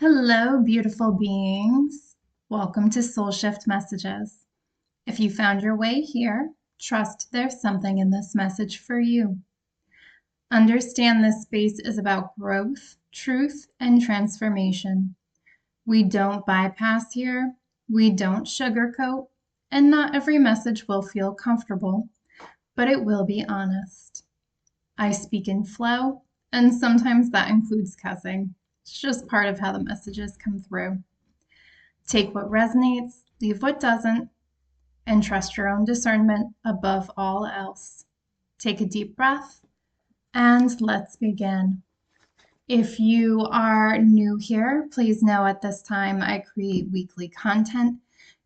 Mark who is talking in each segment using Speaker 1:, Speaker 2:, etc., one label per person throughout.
Speaker 1: Hello, beautiful beings. Welcome to Soul Shift Messages. If you found your way here, trust there's something in this message for you. Understand this space is about growth, truth, and transformation. We don't bypass here, we don't sugarcoat, and not every message will feel comfortable, but it will be honest. I speak in flow, and sometimes that includes cussing. It's just part of how the messages come through. Take what resonates, leave what doesn't, and trust your own discernment above all else. Take a deep breath, and let's begin. If you are new here, please know at this time I create weekly content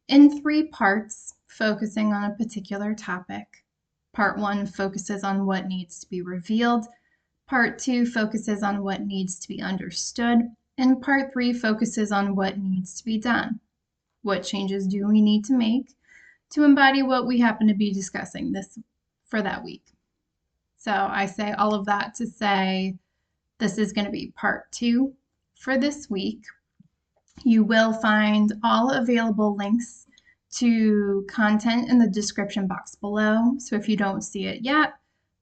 Speaker 1: in 3 parts, focusing on a particular topic. Part 1 focuses on what needs to be revealed. Part 2 focuses on what needs to be understood. And Part 3 focuses on what needs to be done. What changes do we need to make to embody what we happen to be discussing for that week? So I say all of that to say this is going to be part 2 for this week. You will find all available links to content in the description box below. So if you don't see it yet,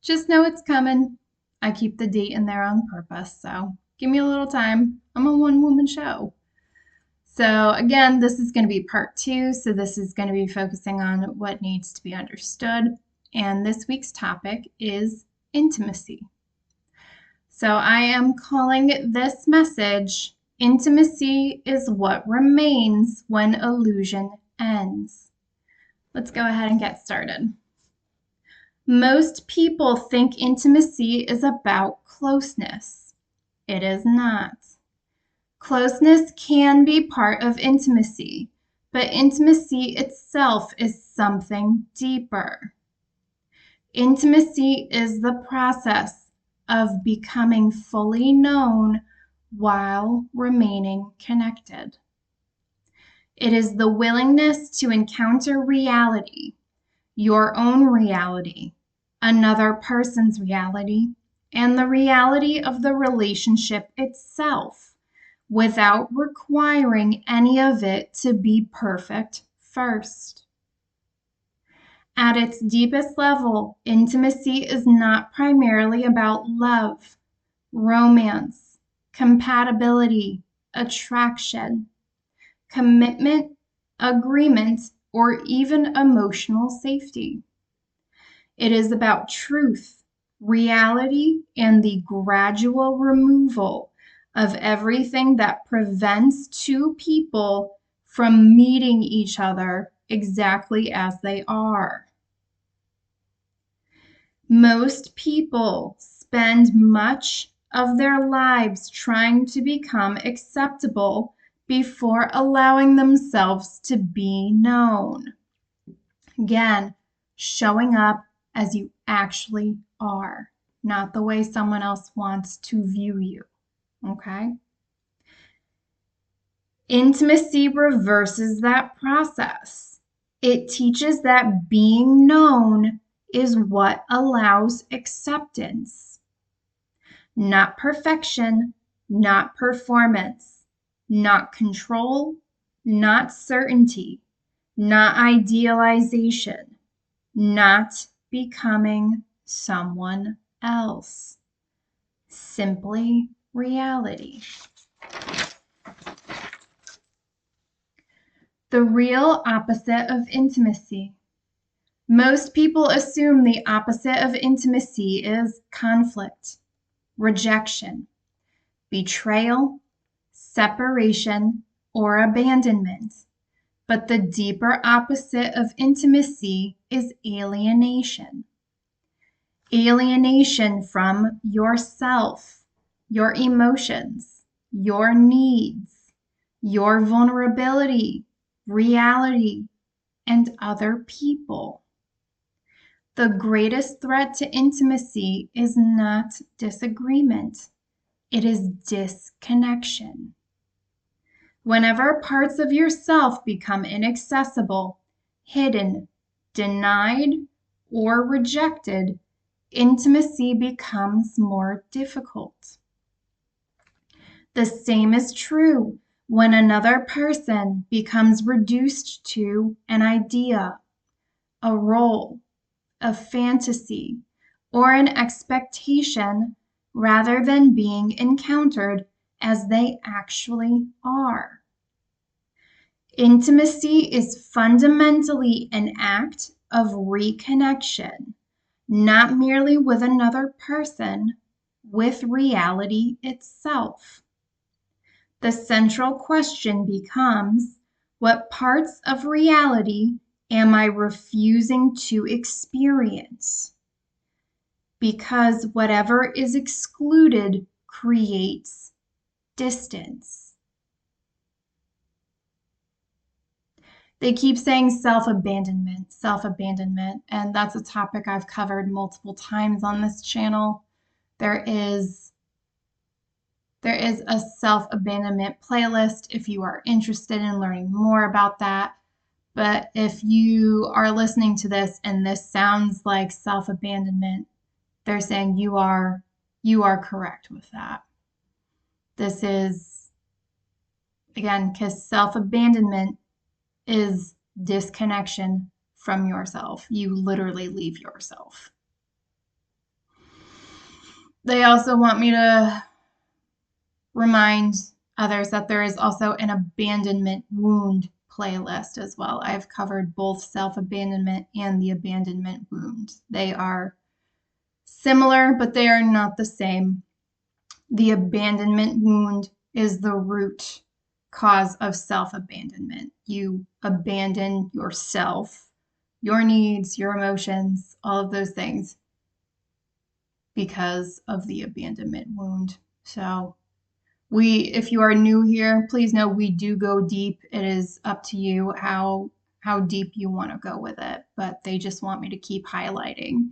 Speaker 1: just know it's coming. I keep the date in there on purpose, so give me a little time. I'm a one-woman show. So again, this is going to be part 2. So this is going to be focusing on what needs to be understood. And this week's topic is intimacy. So I am calling this message, Intimacy is what remains when illusion ends. Let's go ahead and get started. Most people think intimacy is about closeness. It is not. Closeness can be part of intimacy, but intimacy itself is something deeper. Intimacy is the process of becoming fully known while remaining connected. It is the willingness to encounter reality, your own reality, another person's reality, and the reality of the relationship itself, without requiring any of it to be perfect first. At its deepest level, intimacy is not primarily about love, romance, compatibility, attraction, commitment, agreement, or even emotional safety. It is about truth, reality, and the gradual removal of everything that prevents two people from meeting each other exactly as they are. Most people spend much of their lives trying to become acceptable before allowing themselves to be known. Again, showing up as you actually are, not the way someone else wants to view you. Okay? Intimacy reverses that process. It teaches that being known is what allows acceptance. Not perfection, not performance, not control, not certainty, not idealization, not becoming someone else. Simply reality. The real opposite of intimacy. Most people assume the opposite of intimacy is conflict, rejection, betrayal, separation, or abandonment. But the deeper opposite of intimacy is alienation. Alienation from yourself, your emotions, your needs, your vulnerability, reality, and other people. The greatest threat to intimacy is not disagreement. It is disconnection. Whenever parts of yourself become inaccessible, hidden, denied, or rejected, intimacy becomes more difficult. The same is true when another person becomes reduced to an idea, a role, a fantasy, or an expectation rather than being encountered as they actually are. Intimacy is fundamentally an act of reconnection, not merely with another person, with reality itself. The central question becomes, what parts of reality am I refusing to experience? Because whatever is excluded creates distance. They keep saying self-abandonment, and that's a topic I've covered multiple times on this channel. There is a self-abandonment playlist if you are interested in learning more about that. But if you are listening to this and this sounds like self-abandonment, they're saying you are correct with that. This is, again, because self-abandonment is disconnection from yourself. You literally leave yourself. They also want me to remind others that there is also an abandonment wound playlist as well. I've covered both self-abandonment and the abandonment wound. They are similar, but they are not the same. The abandonment wound is the root cause of self-abandonment. You abandon yourself, your needs, your emotions, all of those things because of the abandonment wound. So if you are new here, please know we do go deep. It is up to you how deep you want to go with it, but they just want me to keep highlighting.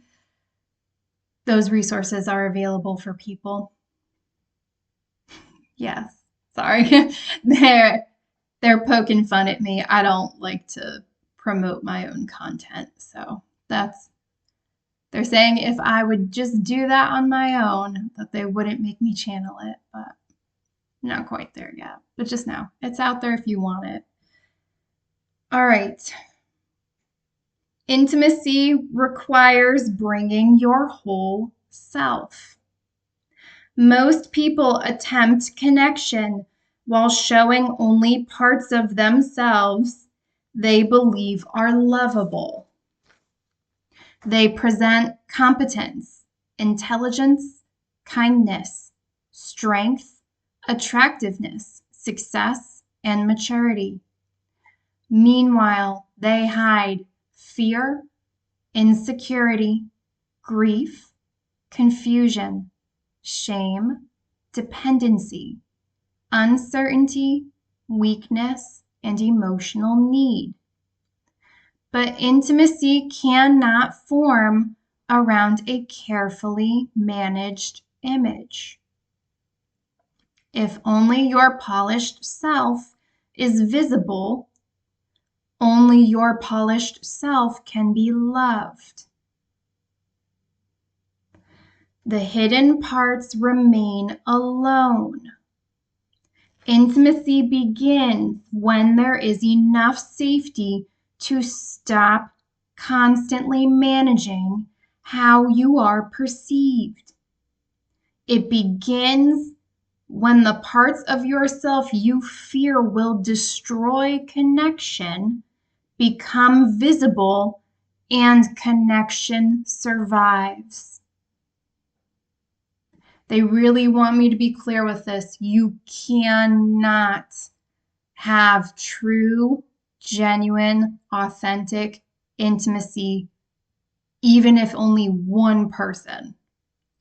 Speaker 1: Those resources are available for people. Yes, sorry. They're poking fun at me. I don't like to promote my own content. So they're saying if I would just do that on my own, that they wouldn't make me channel it, but not quite there yet. But just know it's out there if you want it. All right. Intimacy requires bringing your whole self. Most people attempt connection while showing only parts of themselves they believe are lovable. They present competence, intelligence, kindness, strength, attractiveness, success, and maturity. Meanwhile, they hide fear, insecurity, grief, confusion, shame, dependency, uncertainty, weakness, and emotional need. But intimacy cannot form around a carefully managed image. If only your polished self is visible, only your polished self can be loved. The hidden parts remain alone. Intimacy begins when there is enough safety to stop constantly managing how you are perceived. It begins when the parts of yourself you fear will destroy connection become visible and connection survives. They really want me to be clear with this. You cannot have true, genuine, authentic intimacy, even if only one person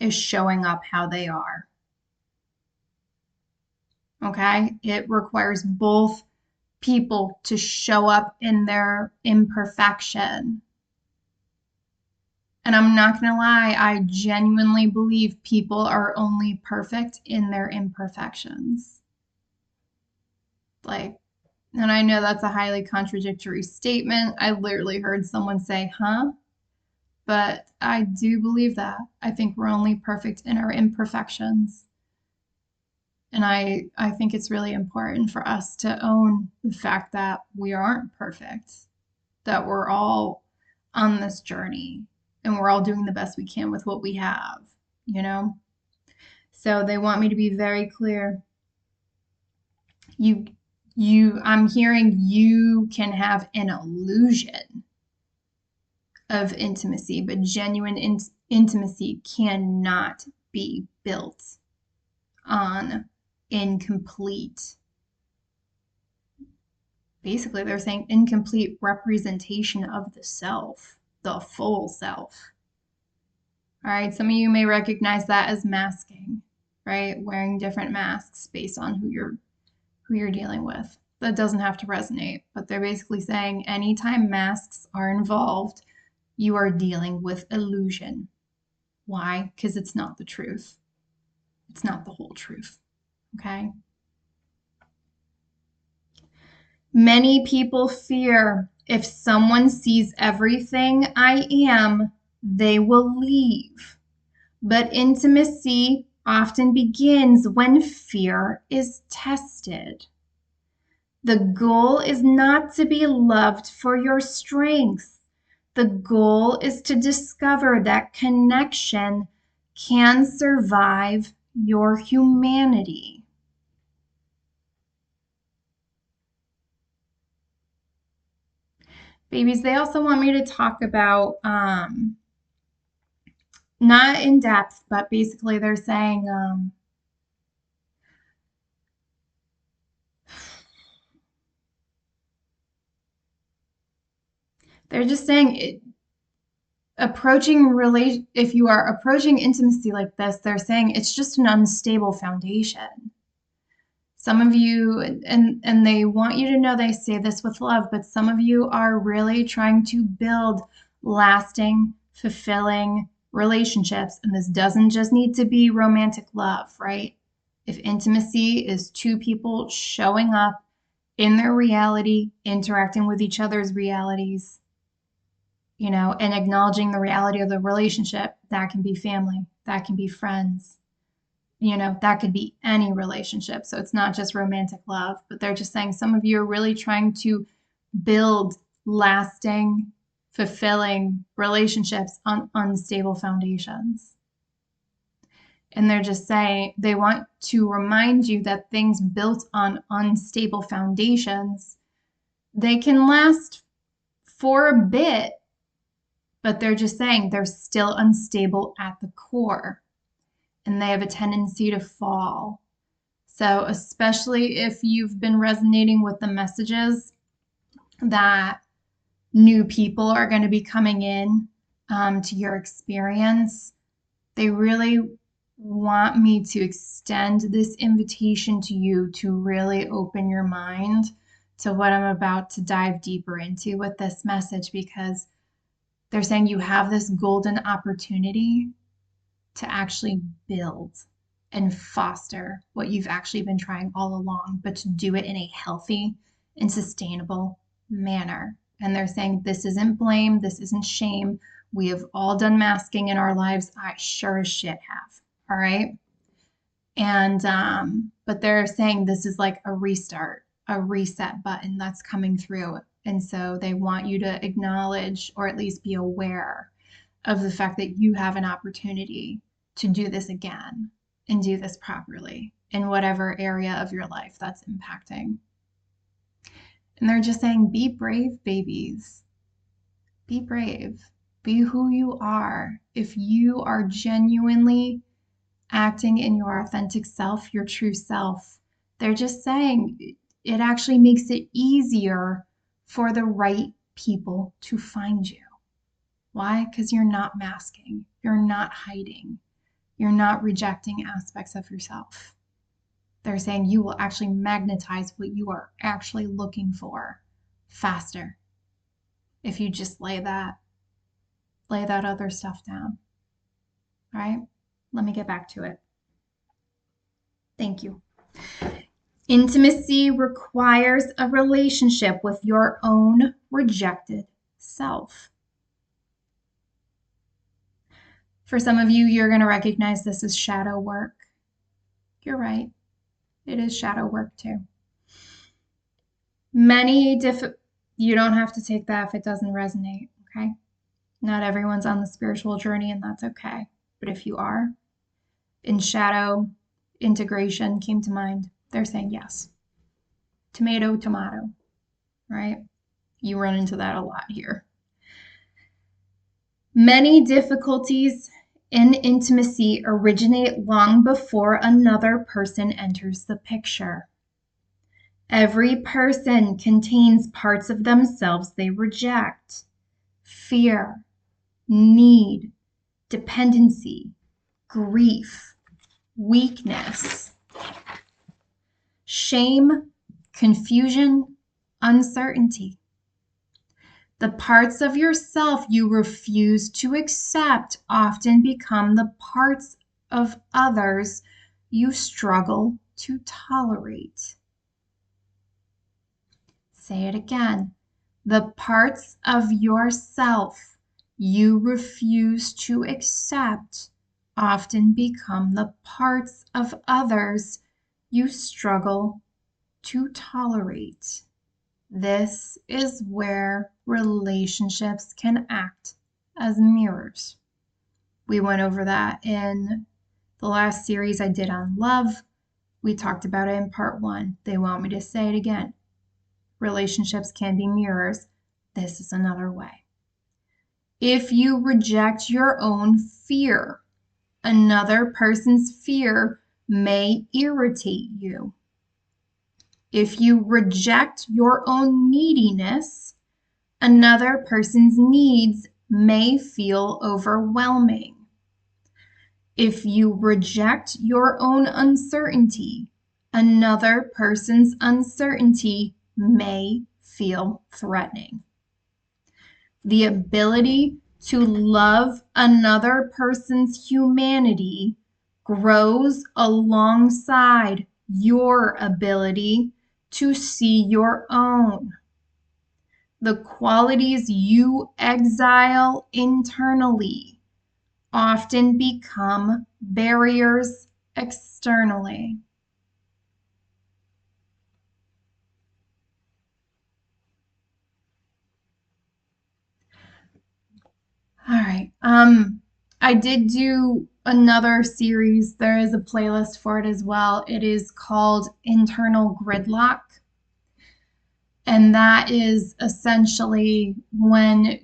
Speaker 1: is showing up how they are. Okay? It requires both people to show up in their imperfection. And I'm not going to lie, I genuinely believe people are only perfect in their imperfections. And I know that's a highly contradictory statement. I literally heard someone say, huh? But I do believe that. I think we're only perfect in our imperfections. And I think it's really important for us to own the fact that we aren't perfect, that we're all on this journey and we're all doing the best we can with what we have, you know? So they want me to be very clear. I'm hearing you can have an illusion of intimacy, but genuine intimacy cannot be built on incomplete. Basically, they're saying incomplete representation of the self, the full self. All right, some of you may recognize that as masking, right? Wearing different masks based on who you're dealing with. That doesn't have to resonate, but they're basically saying anytime masks are involved, you are dealing with illusion. Why? Because it's not the truth. It's not the whole truth. Okay? Many people fear if someone sees everything I am, they will leave. But intimacy often begins when fear is tested. The goal is not to be loved for your strengths. The goal is to discover that connection can survive your humanity. Babies, they also want me to talk about, not in depth, but basically they're saying, they're just saying if you are approaching intimacy like this, they're saying it's just an unstable foundation. Some of you, and they want you to know they say this with love, but some of you are really trying to build lasting, fulfilling relationships. And this doesn't just need to be romantic love, right? If intimacy is two people showing up in their reality, interacting with each other's realities, and acknowledging the reality of the relationship, that can be family, that can be friends, that could be any relationship. So it's not just romantic love, but they're just saying some of you are really trying to build lasting, fulfilling relationships on unstable foundations. And they're just saying they want to remind you that things built on unstable foundations, they can last for a bit, but they're just saying they're still unstable at the core and they have a tendency to fall. So, especially if you've been resonating with the messages that new people are going to be coming in to your experience, they really want me to extend this invitation to you to really open your mind to what I'm about to dive deeper into with this message, because they're saying you have this golden opportunity to actually build and foster what you've actually been trying all along, but to do it in a healthy and sustainable manner. And they're saying this isn't blame, this isn't shame. We have all done masking in our lives. I sure as shit have. All right. And but they're saying this is like a restart, a reset button that's coming through. And so they want you to acknowledge, or at least be aware of the fact that you have an opportunity to do this again and do this properly in whatever area of your life that's impacting. And they're just saying, be brave, babies. Be brave. Be who you are. If you are genuinely acting in your authentic self, your true self, they're just saying it actually makes it easier for the right people to find you. Why? Because you're not masking, you're not hiding, you're not rejecting aspects of yourself. They're saying you will actually magnetize what you are actually looking for faster if you just lay that other stuff down. All right, let me get back to it. Thank you. Intimacy requires a relationship with your own rejected self. For some of you, you're going to recognize this as shadow work. You're right. It is shadow work too. You don't have to take that if it doesn't resonate, okay? Not everyone's on the spiritual journey, and that's okay. But if you are, in shadow, integration came to mind. They're saying yes. Tomato, tomato, right? You run into that a lot here. Many difficulties in intimacy originate long before another person enters the picture. Every person contains parts of themselves they reject: fear, need, dependency, grief, weakness, shame, confusion, uncertainty. The parts of yourself you refuse to accept often become the parts of others you struggle to tolerate. Say it again. The parts of yourself you refuse to accept often become the parts of others you struggle to tolerate. This is where relationships can act as mirrors. We went over that in the last series I did on love. We talked about it in part 1. They want me to say it again. Relationships can be mirrors. This is another way. If you reject your own fear, another person's fear may irritate you. If you reject your own neediness, another person's needs may feel overwhelming. If you reject your own uncertainty, another person's uncertainty may feel threatening. The ability to love another person's humanity grows alongside your ability to see your own. The qualities you exile internally often become barriers externally. All right. I did do another series. There is a playlist for it as well. It is called Internal Gridlock. And that is essentially when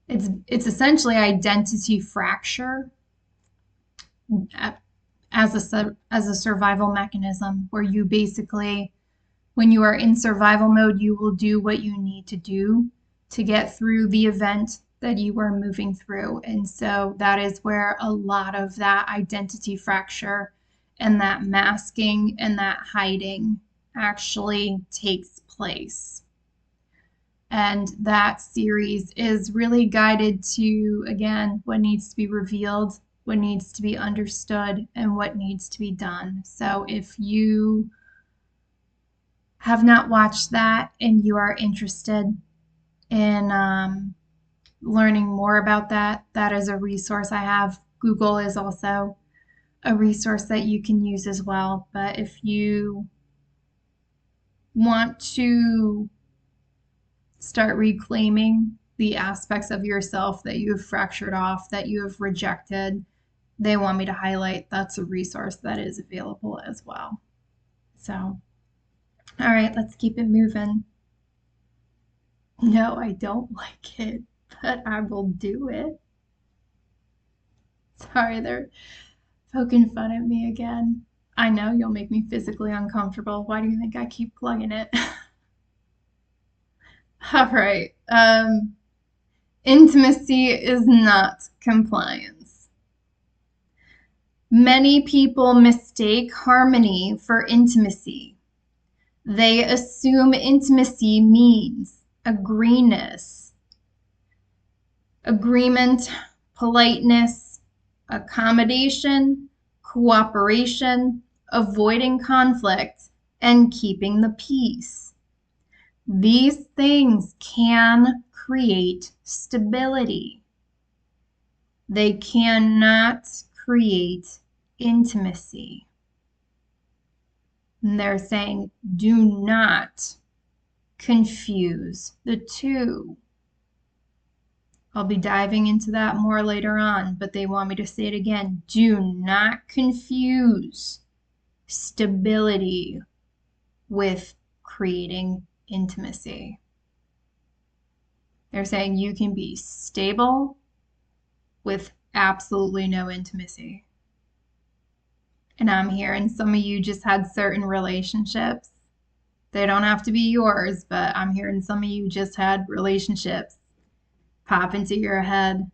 Speaker 1: it's essentially identity fracture as a survival mechanism, where you basically, when you are in survival mode, you will do what you need to do to get through the event that you are moving through. And so that is where a lot of that identity fracture and that masking and that hiding actually takes place. And that series is really guided to, again, what needs to be revealed, what needs to be understood, and what needs to be done. So if you have not watched that and you are interested in learning more about that, that is a resource I have. Google is also a resource that you can use as well. But if you want to start reclaiming the aspects of yourself that you have fractured off, that you have rejected, they want me to highlight, that's a resource that is available as well. So, all right, let's keep it moving. No, I don't like it, but I will do it. Sorry, they're poking fun at me again. I know you'll make me physically uncomfortable. Why do you think I keep plugging it? All right. Intimacy is not compliance. Many people mistake harmony for intimacy. They assume intimacy means agreement, politeness, accommodation, cooperation, avoiding conflict, and keeping the peace. These things can create stability. They cannot create intimacy. And they're saying, do not confuse the two. I'll be diving into that more later on, but they want me to say it again. Do not confuse stability with creating intimacy. They're saying you can be stable with absolutely no intimacy. And I'm hearing some of you just had certain relationships. They don't have to be yours, but I'm hearing some of you just had relationships pop into your head.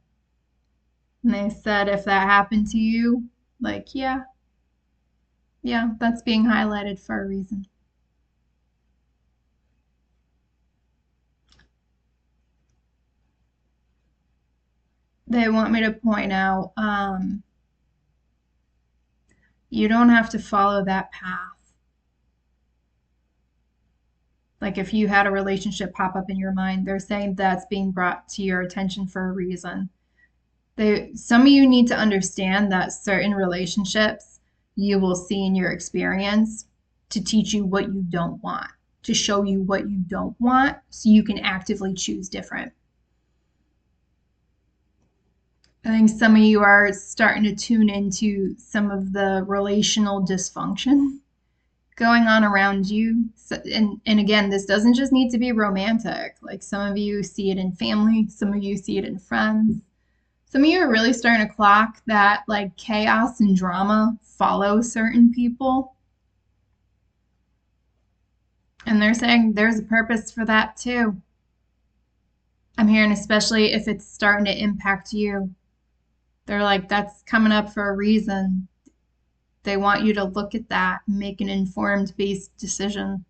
Speaker 1: And they said if that happened to you, like, yeah, that's being highlighted for a reason. They want me to point out you don't have to follow that path. Like if you had a relationship pop up in your mind, they're saying that's being brought to your attention for a reason. Some of you need to understand that certain relationships you will see in your experience to teach you what you don't want, to show you what you don't want so you can actively choose different. I think some of you are starting to tune into some of the relational dysfunction going on around you. So, and again, this doesn't just need to be romantic. Like some of you see it in family, some of you see it in friends. Some of you are really starting to clock that like chaos and drama follow certain people. And they're saying there's a purpose for that too. I'm hearing especially if it's starting to impact you. They're like, that's coming up for a reason. They want you to look at that and make an informed based decision.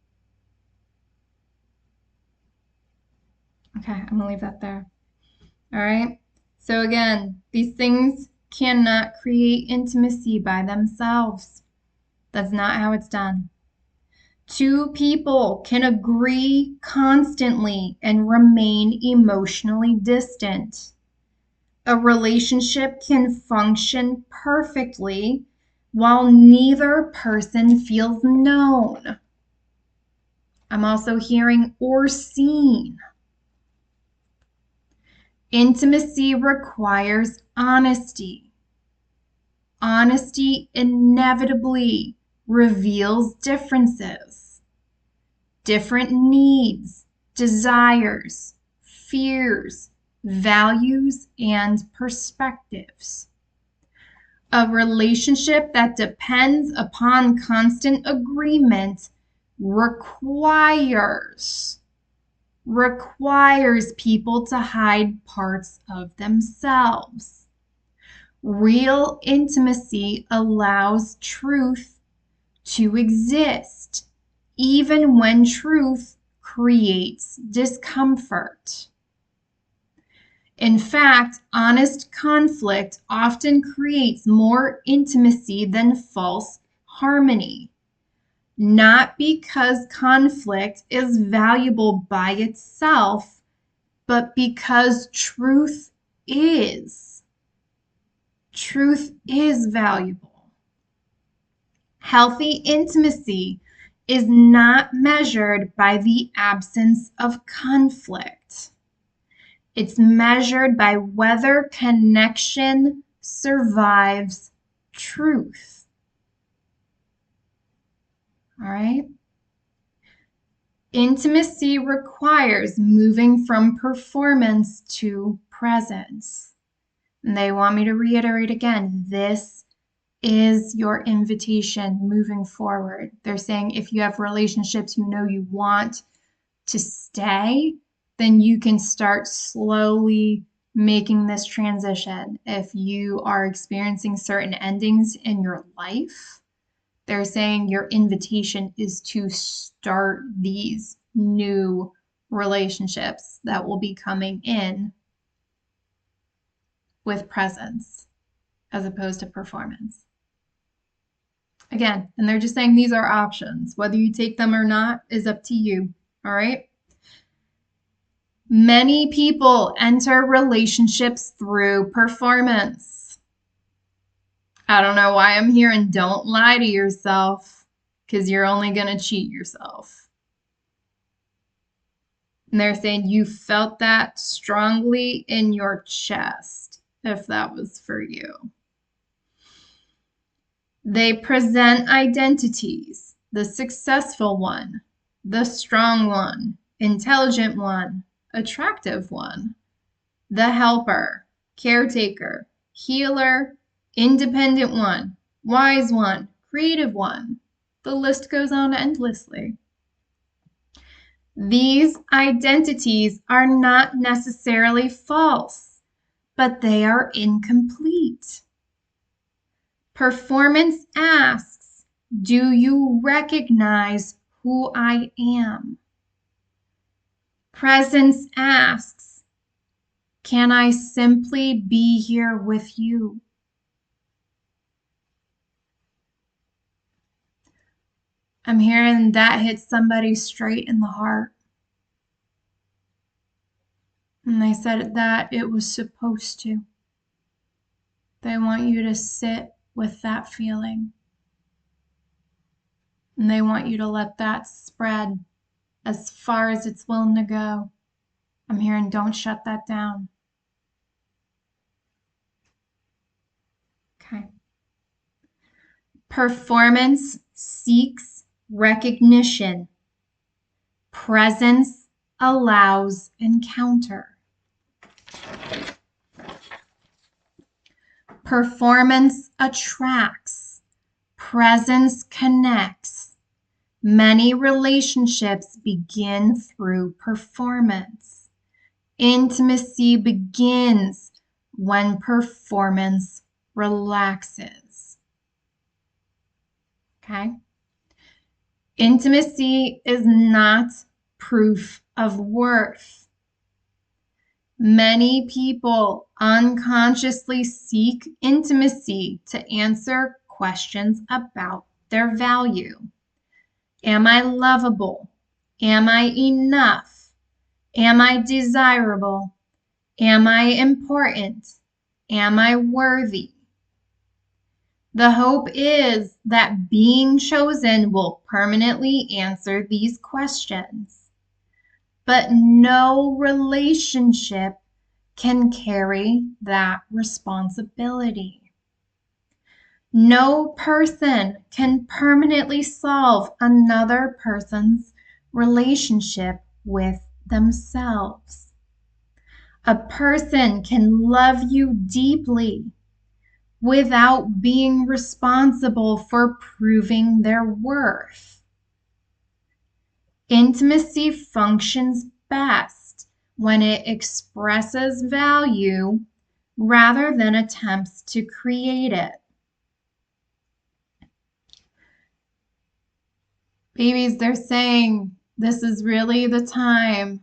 Speaker 1: Okay, I'm gonna leave that there. All right. So again, these things cannot create intimacy by themselves. That's not how it's done. Two people can agree constantly and remain emotionally distant. A relationship can function perfectly while neither person feels known. I'm also hearing or seen. Intimacy requires honesty. Honesty inevitably reveals differences, different needs, desires, fears, values, and perspectives. A relationship that depends upon constant agreement requires people to hide parts of themselves. Real intimacy allows truth to exist, even when truth creates discomfort. In fact, honest conflict often creates more intimacy than false harmony. Not because conflict is valuable by itself, but because truth is. Truth is valuable. Healthy intimacy is not measured by the absence of conflict. It's measured by whether connection survives truth. All right? Intimacy requires moving from performance to presence. And they want me to reiterate again, this is your invitation moving forward. They're saying if you have relationships you know you want to stay, then you can start slowly making this transition. If you are experiencing certain endings in your life, they're saying your invitation is to start these new relationships that will be coming in with presence as opposed to performance. Again, and they're just saying these are options. Whether you take them or not is up to you. All right? Many people enter relationships through performance. I don't know why I'm hearing don't lie to yourself, because you're only going to cheat yourself. And they're saying you felt that strongly in your chest, if that was for you. They present identities: the successful one, the strong one, intelligent one, attractive one, the helper, caretaker, healer, independent one, wise one, creative one. The list goes on endlessly. These identities are not necessarily false, but they are incomplete. Performance asks, do you recognize who I am? Presence asks, can I simply be here with you? I'm hearing that hit somebody straight in the heart. And they said that it was supposed to. They want you to sit with that feeling. And they want you to let that spread as far as it's willing to go. I'm hearing don't shut that down. Okay. Performance seeks recognition. Presence allows encounter. Performance attracts. Presence connects. Many relationships begin through performance. Intimacy begins when performance relaxes. Okay? Intimacy is not proof of worth. Many people unconsciously seek intimacy to answer questions about their value. Am I lovable? Am I enough? Am I desirable? Am I important? Am I worthy? The hope is that being chosen will permanently answer these questions. But no relationship can carry that responsibility. No person can permanently solve another person's relationship with themselves. A person can love you deeply without being responsible for proving their worth. Intimacy functions best when it expresses value rather than attempts to create it. Babies, they're saying this is really the time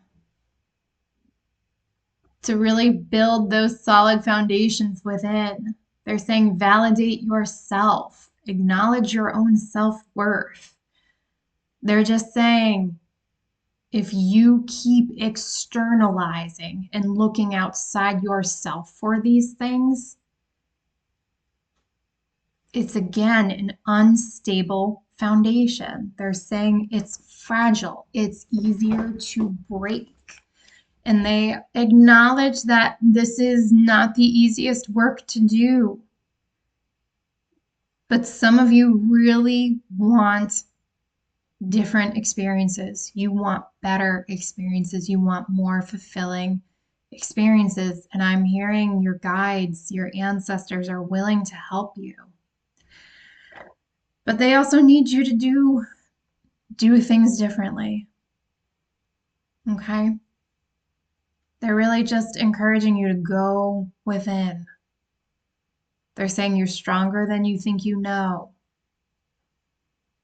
Speaker 1: to really build those solid foundations within. They're saying validate yourself, acknowledge your own self-worth. They're just saying if you keep externalizing and looking outside yourself for these things, it's again an unstable foundation. They're saying it's fragile, it's easier to break. And they acknowledge that this is not the easiest work to do. But some of you really want different experiences. You want better experiences. You want more fulfilling experiences. And I'm hearing your guides, your ancestors are willing to help you. But they also need you to do things differently. Okay? They're really just encouraging you to go within. They're saying you're stronger than you think you know.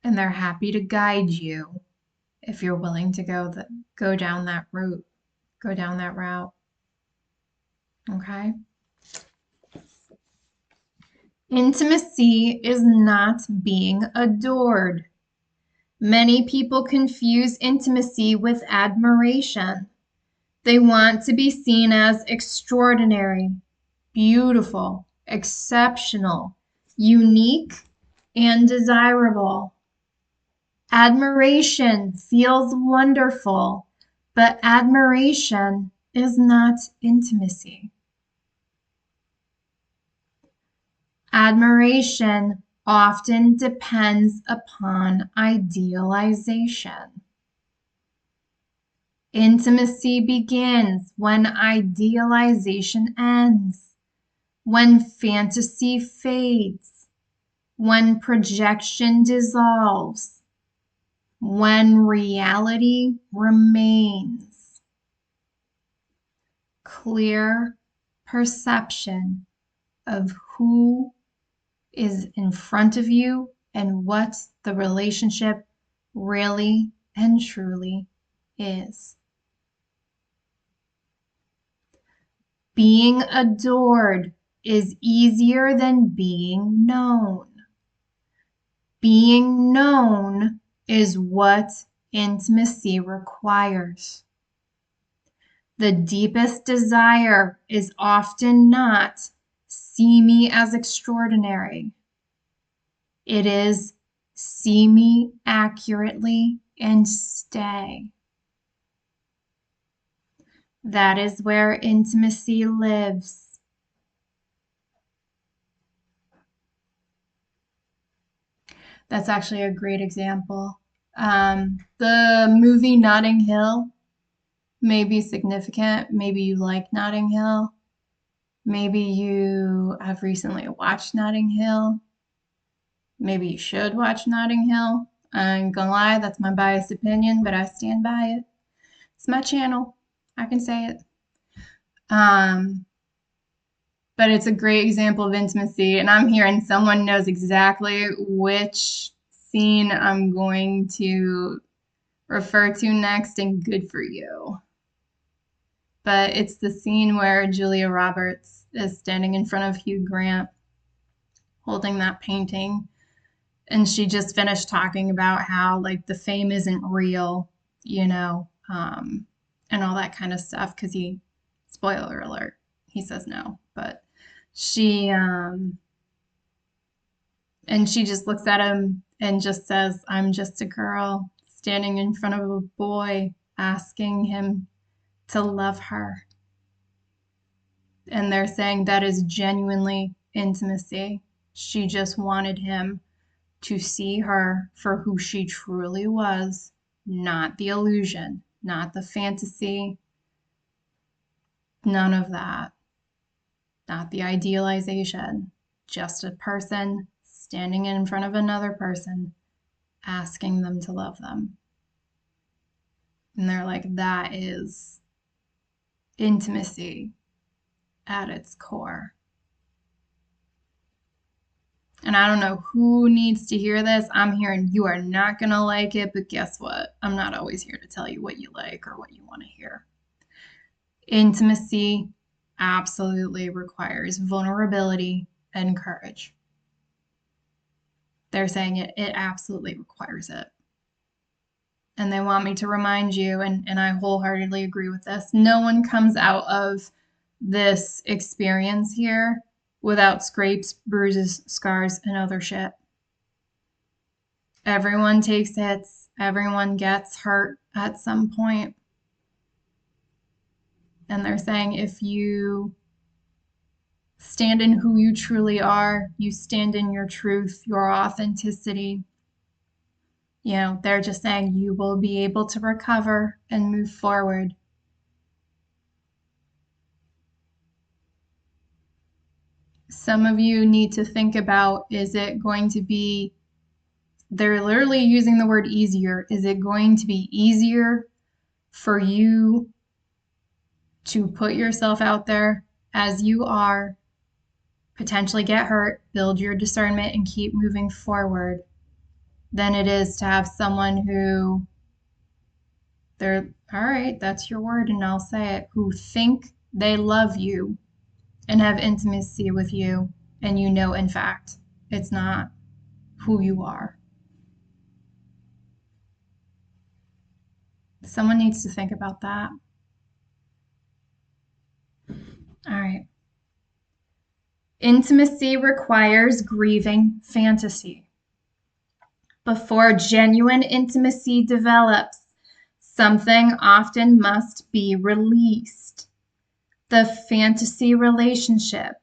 Speaker 1: And they're happy to guide you if you're willing to go down that route, go down that route. Okay? Intimacy is not being adored. Many people confuse intimacy with admiration. They want to be seen as extraordinary, beautiful, exceptional, unique, and desirable. Admiration feels wonderful, but admiration is not intimacy. Admiration often depends upon idealization. Intimacy begins when idealization ends, when fantasy fades, when projection dissolves, when reality remains. Clear perception of who is in front of you and what the relationship really and truly is. Being adored is easier than being known. Being known is what intimacy requires. The deepest desire is often not see me as extraordinary. It is see me accurately and stay. That is where intimacy lives. That's actually a great example. The movie Notting Hill may be significant. Maybe you like Notting Hill. Maybe you have recently watched Notting Hill. Maybe you should watch Notting Hill. I ain't gonna lie, that's my biased opinion, but I stand by it. It's my channel. I can say it. But it's a great example of intimacy, and I'm hearing someone knows exactly which scene I'm going to refer to next, and good for you. But it's the scene where Julia Roberts is standing in front of Hugh Grant holding that painting, and she just finished talking about how like the fame isn't real, and all that kind of stuff, because spoiler alert, he says no, but she and she just looks at him and just says, I'm just a girl standing in front of a boy asking him to love her. And they're saying that is genuinely intimacy. She just wanted him to see her for who she truly was, not the illusion, not the fantasy, none of that, not the idealization, just a person standing in front of another person asking them to love them. And they're like, that is intimacy at its core. And I don't know who needs to hear this. I'm hearing you are not going to like it, but guess what? I'm not always here to tell you what you like or what you want to hear. Intimacy absolutely requires vulnerability and courage. They're saying it absolutely requires it. And they want me to remind you, and I wholeheartedly agree with this, no one comes out of this experience here without scrapes, bruises, scars, and other shit. Everyone takes hits. Everyone gets hurt at some point. And they're saying if you stand in who you truly are, you stand in your truth, your authenticity, they're just saying you will be able to recover and move forward. Some of you need to think about, is it going to be, they're literally using the word easier. Is it going to be easier for you to put yourself out there as you are, potentially get hurt, build your discernment, and keep moving forward, than it is to have someone who they're, all right, that's your word, and I'll say it, who think they love you and have intimacy with you, and in fact, it's not who you are. Someone needs to think about that. All right. Intimacy requires grieving fantasy. Before genuine intimacy develops, something often must be released. The fantasy relationship,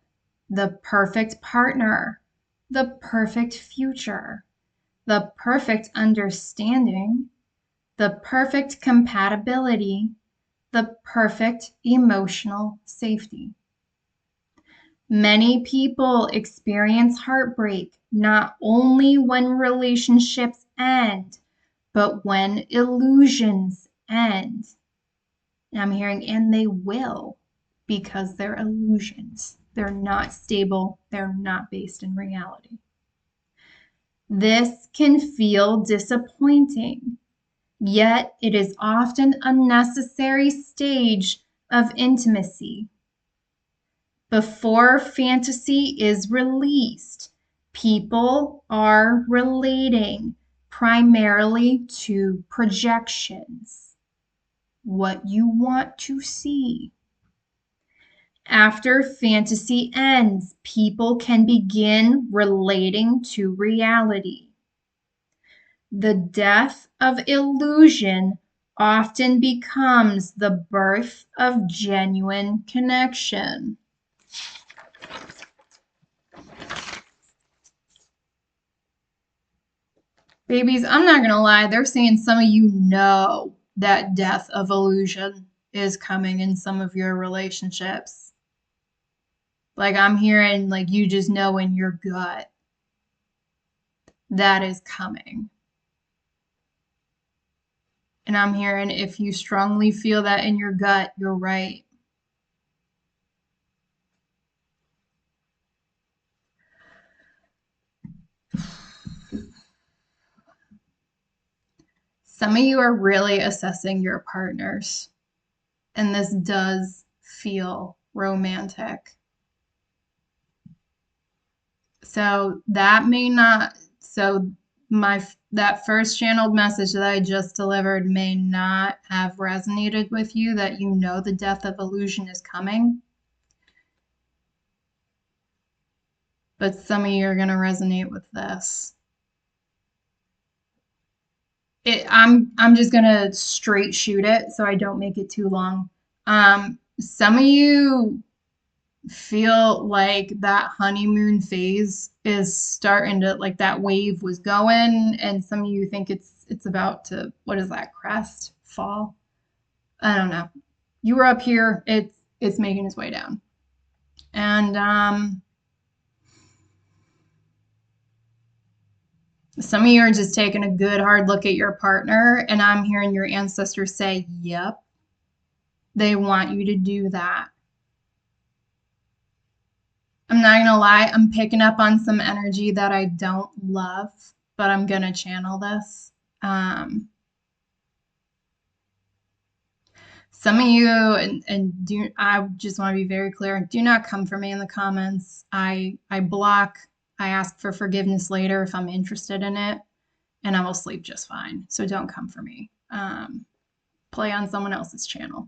Speaker 1: the perfect partner, the perfect future, the perfect understanding, the perfect compatibility, the perfect emotional safety. Many people experience heartbreak not only when relationships end, but when illusions end. And I'm hearing, and they will, because they're illusions. They're not stable, they're not based in reality. This can feel disappointing, yet it is often a necessary stage of intimacy. Before fantasy is released, people are relating primarily to projections, what you want to see. After fantasy ends, people can begin relating to reality. The death of illusion often becomes the birth of genuine connection. Babies, I'm not going to lie, they're saying some of you know that death of illusion is coming in some of your relationships. Like I'm hearing, like you just know in your gut that is coming. And I'm hearing if you strongly feel that in your gut, you're right. Some of you are really assessing your partners, and this does feel romantic. So that may not, so that first channeled message that I just delivered may not have resonated with you, that you know the death of illusion is coming. But some of you are going to resonate with this. I'm just going to straight shoot it so I don't make it too long. Some of you feel like that honeymoon phase is starting to, like that wave was going, and some of you think it's about to, what is that, crest, fall? I don't know. You were up here, it's making its way down. And some of you are just taking a good hard look at your partner, and I'm hearing your ancestors say, yep, they want you to do that. I'm not gonna lie, I'm picking up on some energy that I don't love, but I'm gonna channel this. Some of you, and do, I just want to be very clear, do not come for me in the comments. I block, I ask for forgiveness later if I'm interested in it, and I will sleep just fine. So don't come for me. Play on someone else's channel.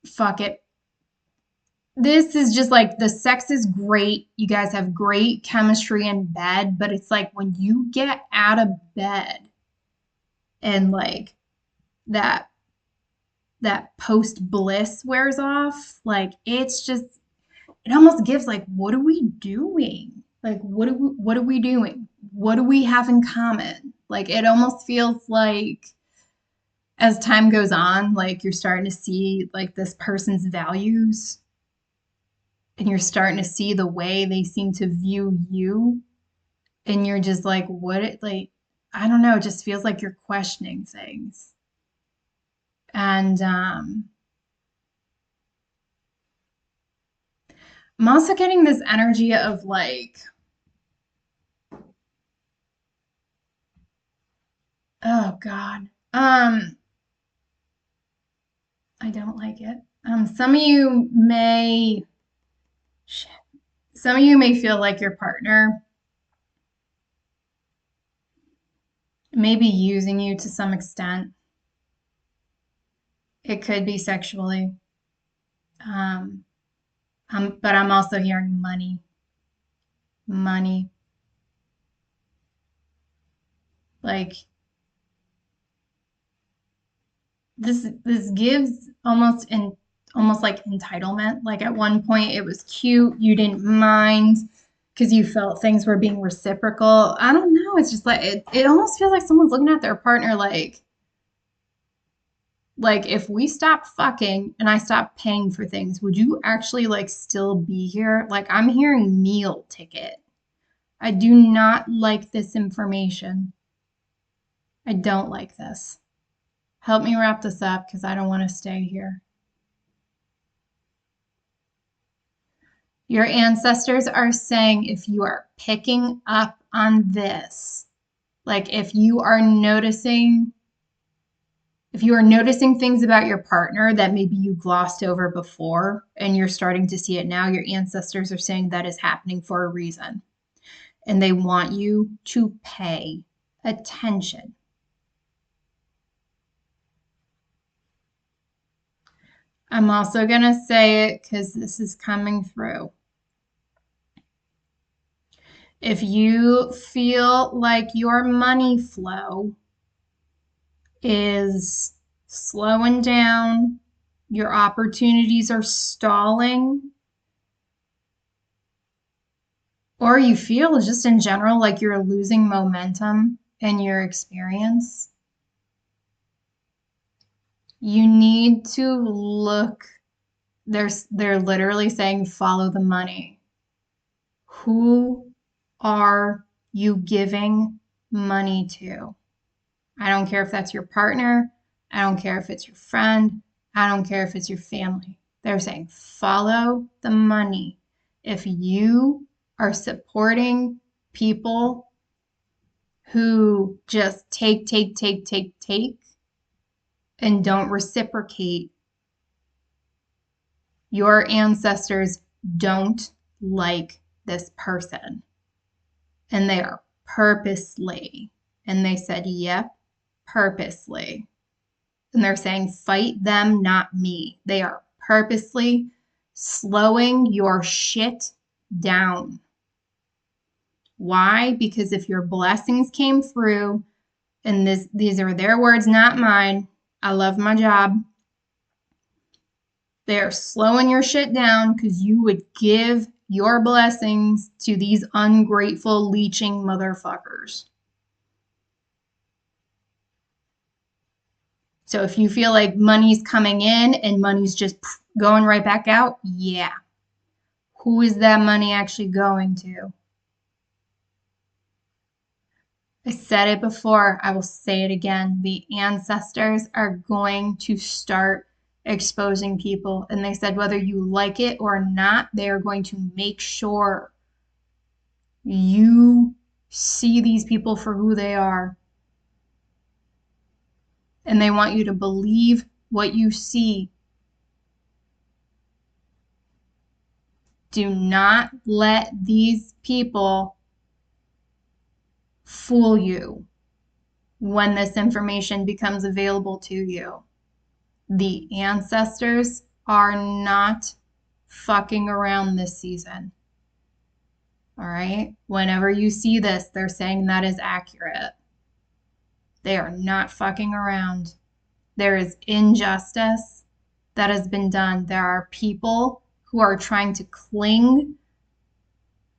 Speaker 1: Fuck it. This is just like the sex is great. You guys have great chemistry in bed, but it's like when you get out of bed and like that post bliss wears off, like it's just, it almost gives like, what are we doing? Like what are we doing? What do we have in common? Like it almost feels like as time goes on, like you're starting to see like this person's values, and you're starting to see the way they seem to view you, and you're just like, what it, like, I don't know, it just feels like you're questioning things. And I'm also getting this energy of like, oh God. I don't like it. Some of you may, shit, some of you may feel like your partner may be using you to some extent. It could be sexually. But I'm also hearing money. Money. Like this gives almost like entitlement. Like at one point it was cute, you didn't mind because you felt things were being reciprocal. I don't know. It's just like it almost feels like someone's looking at their partner like if we stop fucking and I stop paying for things, would you actually like still be here? Like I'm hearing meal ticket. I do not like this information. I don't like this. Help me wrap this up because I don't want to stay here. Your ancestors are saying if you are picking up on this, like if you are noticing things about your partner that maybe you glossed over before and you're starting to see it now, your ancestors are saying that is happening for a reason. And they want you to pay attention. I'm also going to say it because this is coming through. If you feel like your money flow is slowing down, your opportunities are stalling, or you feel just in general like you're losing momentum in your experience, you need to look. They're literally saying follow the money. Who are you giving money to? I don't care if that's your partner. I don't care if it's your friend. I don't care if it's your family. They're saying follow the money. If you are supporting people who just take, and don't reciprocate, your ancestors don't like this person. And they are purposely. And they said, yep, purposely. And they're saying, fight them, not me. They are purposely slowing your shit down. Why? Because if your blessings came through, and these are their words, not mine, I love my job. They're slowing your shit down because you would give your blessings to these ungrateful, leeching motherfuckers. So if you feel like money's coming in and money's just going right back out, yeah. Who is that money actually going to? I said it before, I will say it again. The ancestors are going to start exposing people. And they said whether you like it or not, they are going to make sure you see these people for who they are. And they want you to believe what you see. Do not let these people fool you when this information becomes available to you. The ancestors are not fucking around this season. All right? Whenever you see this, they're saying that is accurate. They are not fucking around. There is injustice that has been done. There are people who are trying to cling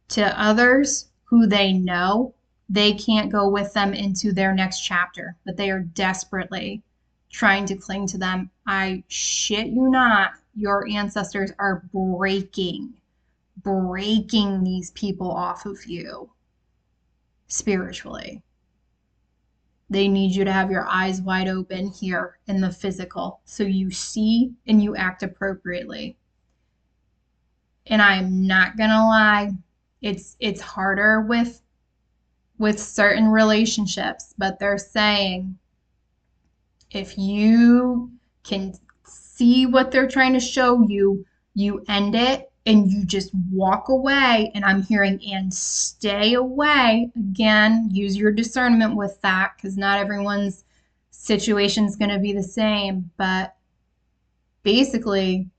Speaker 1: to others who they know they can't go with them into their next chapter, but they are desperately trying to cling to them. I shit you not, your ancestors are breaking these people off of you spiritually. They need you to have your eyes wide open here in the physical so you see and you act appropriately. And I'm not gonna lie, it's harder with certain relationships, but they're saying if you can see what they're trying to show you, you end it and you just walk away. And I'm hearing, and stay away. Again, use your discernment with that because not everyone's situation is going to be the same. But basically,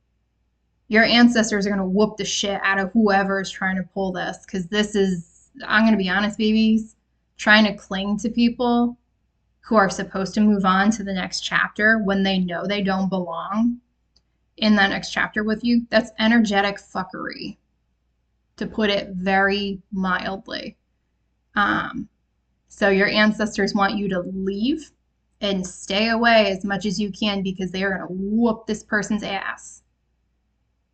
Speaker 1: Your ancestors are going to whoop the shit out of whoever is trying to pull this, because this is, I'm going to be honest, babies, trying to cling to people who are supposed to move on to the next chapter when they know they don't belong in that next chapter with you. That's energetic fuckery, to put it very mildly. So your ancestors want you to leave and stay away as much as you can, because they are going to whoop this person's ass.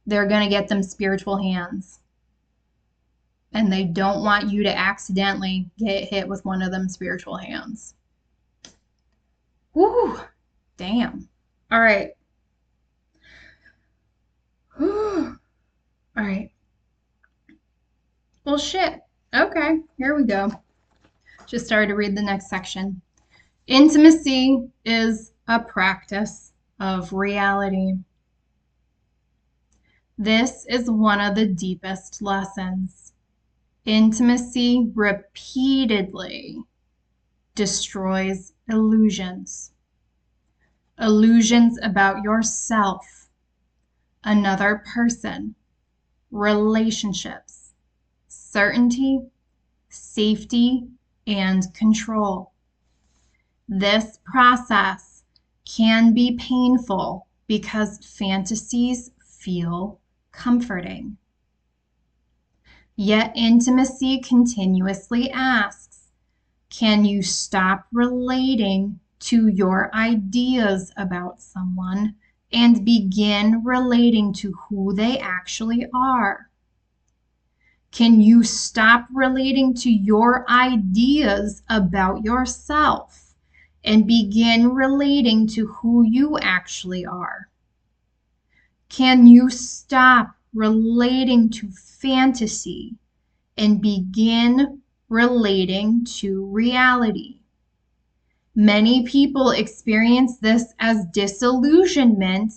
Speaker 1: They're going to get them spiritual hands. And they don't want you to accidentally get hit with one of them spiritual hands. Woo! Damn. All right. Whew. All right. Well, shit. Okay, here we go. Just started to read the next section. Intimacy is a practice of reality. This is one of the deepest lessons. Intimacy repeatedly destroys illusions. Illusions about yourself, another person, relationships, certainty, safety, and control. This process can be painful because fantasies feel comforting. Yet intimacy continuously asks, can you stop relating to your ideas about someone and begin relating to who they actually are? Can you stop relating to your ideas about yourself and begin relating to who you actually are? Can you stop relating to fantasy and begin relating to reality? Many people experience this as disillusionment,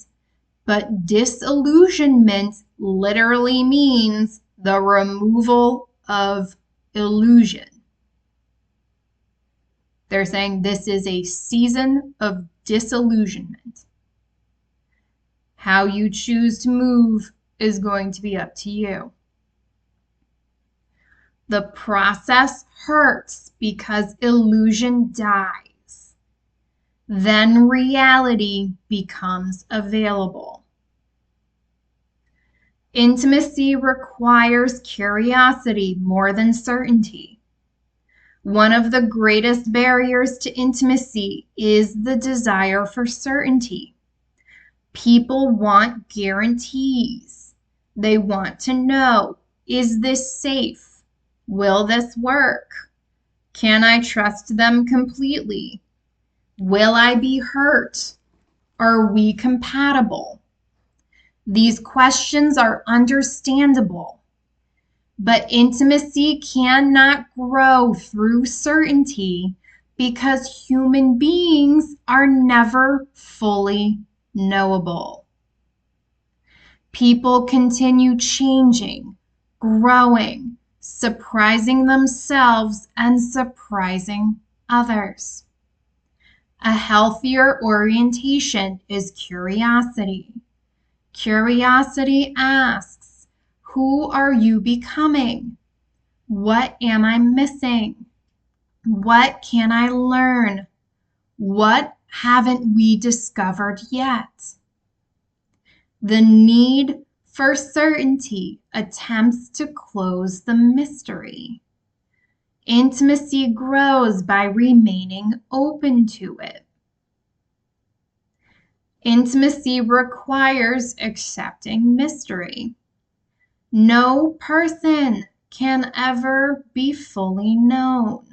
Speaker 1: but disillusionment literally means the removal of illusion. They're saying this is a season of disillusionment. How you choose to move is going to be up to you. The process hurts because illusion dies. Then reality becomes available. Intimacy requires curiosity more than certainty. One of the greatest barriers to intimacy is the desire for certainty. People want guarantees. They want to know, is this safe? Will this work? Can I trust them completely? Will I be hurt? Are we compatible? These questions are understandable, but intimacy cannot grow through certainty because human beings are never fully knowable. People continue changing, growing, surprising themselves and surprising others. A healthier orientation is curiosity. Curiosity asks, who are you becoming? What am I missing? What can I learn? What haven't we discovered yet? The need for certainty attempts to close the mystery. Intimacy grows by remaining open to it. Intimacy requires accepting mystery. No person can ever be fully known.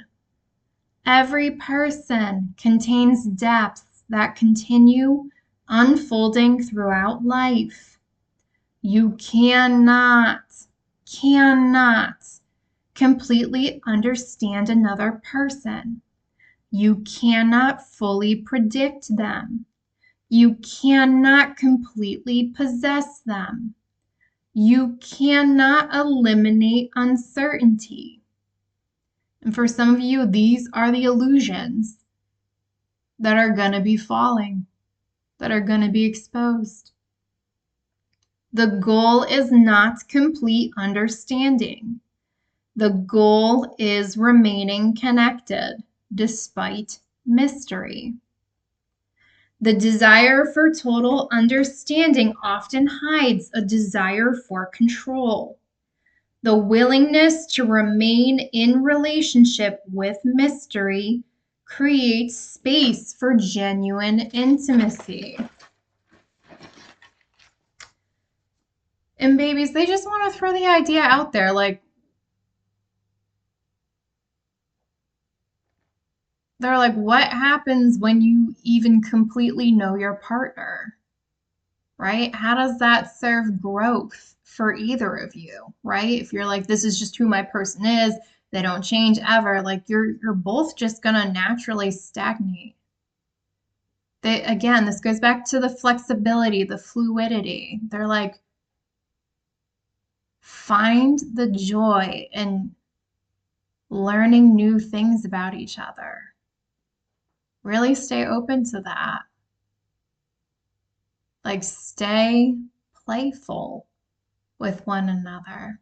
Speaker 1: Every person contains depths that continue unfolding throughout life. You cannot completely understand another person. You cannot fully predict them. You cannot completely possess them. You cannot eliminate uncertainty. And for some of you, these are the illusions that are going to be falling, that are going to be exposed. The goal is not complete understanding. The goal is remaining connected despite mystery. The desire for total understanding often hides a desire for control. The willingness to remain in relationship with mystery creates space for genuine intimacy. And babies, they just want to throw the idea out there, like, they're like, what happens when you even completely know your partner, right? How does that serve growth for either of you, right? If you're like, this is just who my person is, they don't change ever, like you're both just gonna naturally stagnate. Again, this goes back to the flexibility, the fluidity. They're like, find the joy in learning new things about each other. Really stay open to that. Like, stay playful with one another.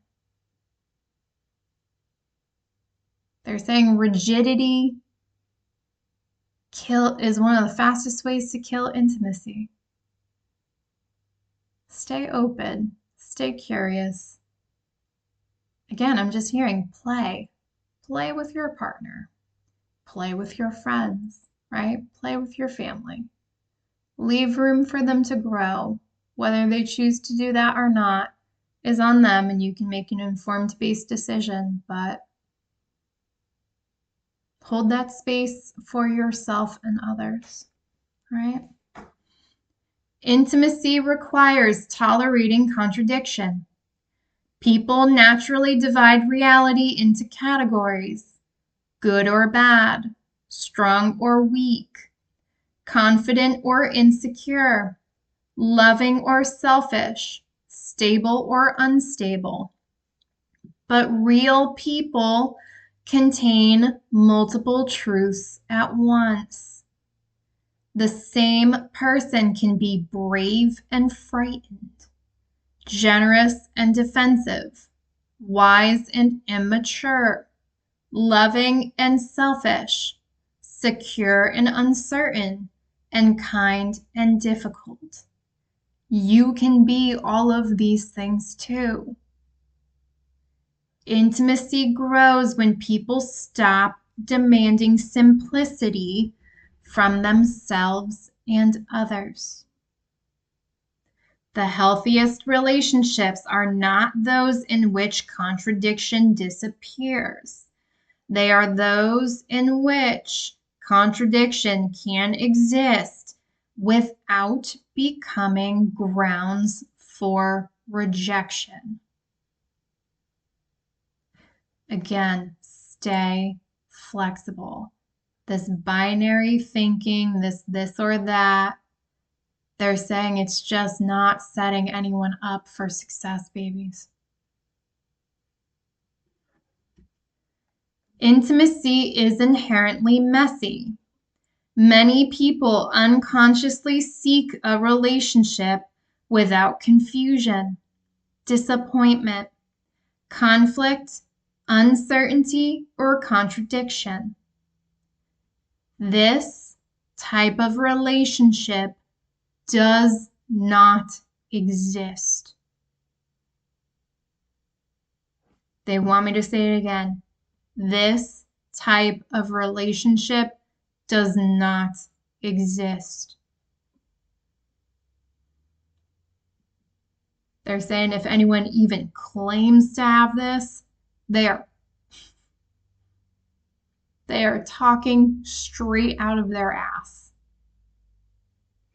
Speaker 1: They're saying rigidity is one of the fastest ways to kill intimacy. Stay open, stay curious. Again, I'm just hearing play. Play with your partner. Play with your friends, right? Play with your family. Leave room for them to grow. Whether they choose to do that or not is on them, and you can make an informed based decision, but hold that space for yourself and others, right? Intimacy requires tolerating contradiction. People naturally divide reality into categories: good or bad, strong or weak, confident or insecure, loving or selfish, stable or unstable. But real people contain multiple truths at once. The same person can be brave and frightened, generous and defensive, wise and immature, loving and selfish, secure and uncertain, and kind and difficult. You can be all of these things too. Intimacy grows when people stop demanding simplicity from themselves and others. The healthiest relationships are not those in which contradiction disappears. They are those in which contradiction can exist without becoming grounds for rejection. Again, stay flexible. This binary thinking, this or that, they're saying it's just not setting anyone up for success, babies. Intimacy is inherently messy. Many people unconsciously seek a relationship without confusion, disappointment, conflict, uncertainty, or contradiction. This type of relationship does not exist. They want me to say it again. This type of relationship does not exist. They're saying if anyone even claims to have this, they are talking straight out of their ass.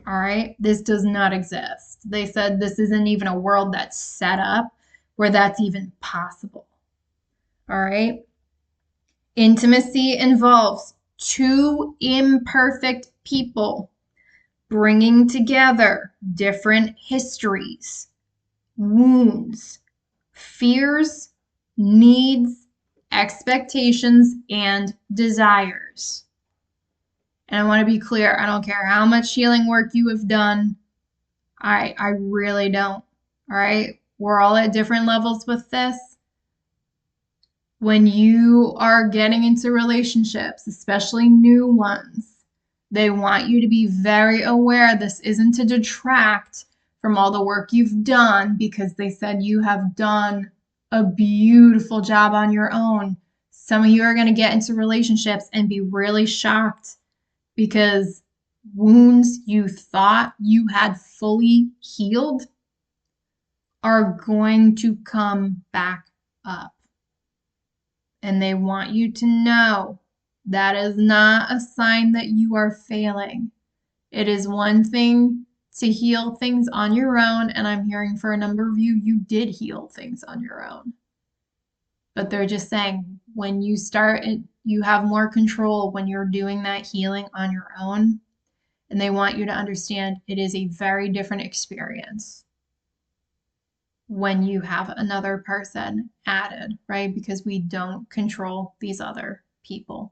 Speaker 1: All right, this does not exist. They said this isn't even a world that's set up where that's even possible. All right. Intimacy involves two imperfect people bringing together different histories, wounds, fears, needs, expectations, and desires. And I want to be clear, I don't care how much healing work you have done. I really don't. All All right. We're all at different levels with this. When you are getting into relationships, especially new ones, they want you to be very aware this isn't to detract from all the work you've done, because they said you have done a beautiful job on your own. Some of you are going to get into relationships and be really shocked because wounds you thought you had fully healed are going to come back up. And they want you to know that is not a sign that you are failing. It is one thing to heal things on your own, and I'm hearing for a number of you, you did heal things on your own. But they're just saying when you start, you have more control when you're doing that healing on your own. And they want you to understand it is a very different experience when you have another person added, right? Because we don't control these other people.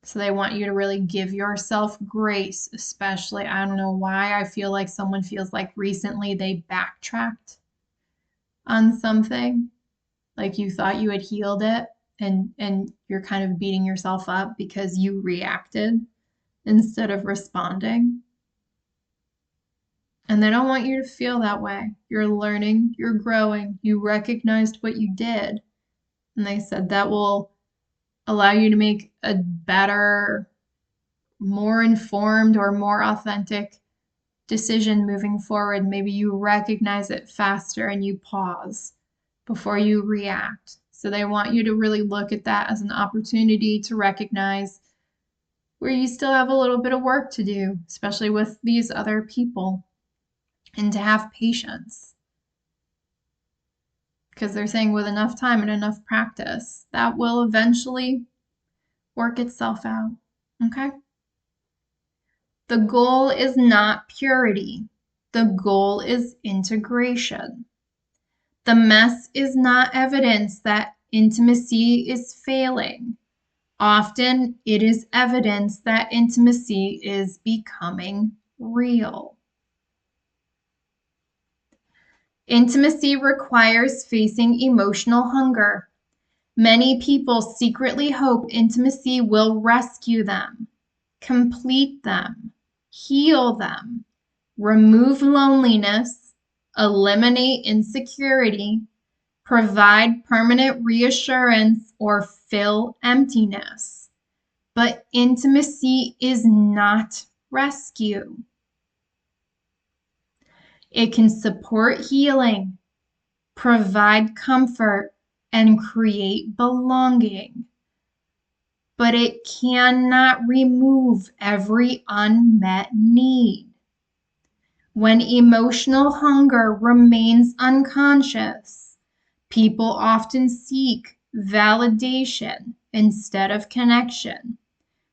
Speaker 1: So they want you to really give yourself grace, especially, I don't know why, I feel like someone feels like recently they backtracked on something. Like you thought you had healed it, and you're kind of beating yourself up because you reacted instead of responding. And they don't want you to feel that way. You're learning, you're growing, you recognized what you did. And they said that will allow you to make a better, more informed, or more authentic decision moving forward. Maybe you recognize it faster and you pause before you react. So they want you to really look at that as an opportunity to recognize where you still have a little bit of work to do, especially with these other people, and to have patience. Because they're saying with enough time and enough practice, that will eventually work itself out. Okay? The goal is not purity. The goal is integration. The mess is not evidence that intimacy is failing. Often it is evidence that intimacy is becoming real. Intimacy requires facing emotional hunger. Many people secretly hope intimacy will rescue them, complete them, heal them, remove loneliness, eliminate insecurity, provide permanent reassurance, or fill emptiness. But intimacy is not rescue. It can support healing, provide comfort, and create belonging. But it cannot remove every unmet need. When emotional hunger remains unconscious, people often seek validation instead of connection,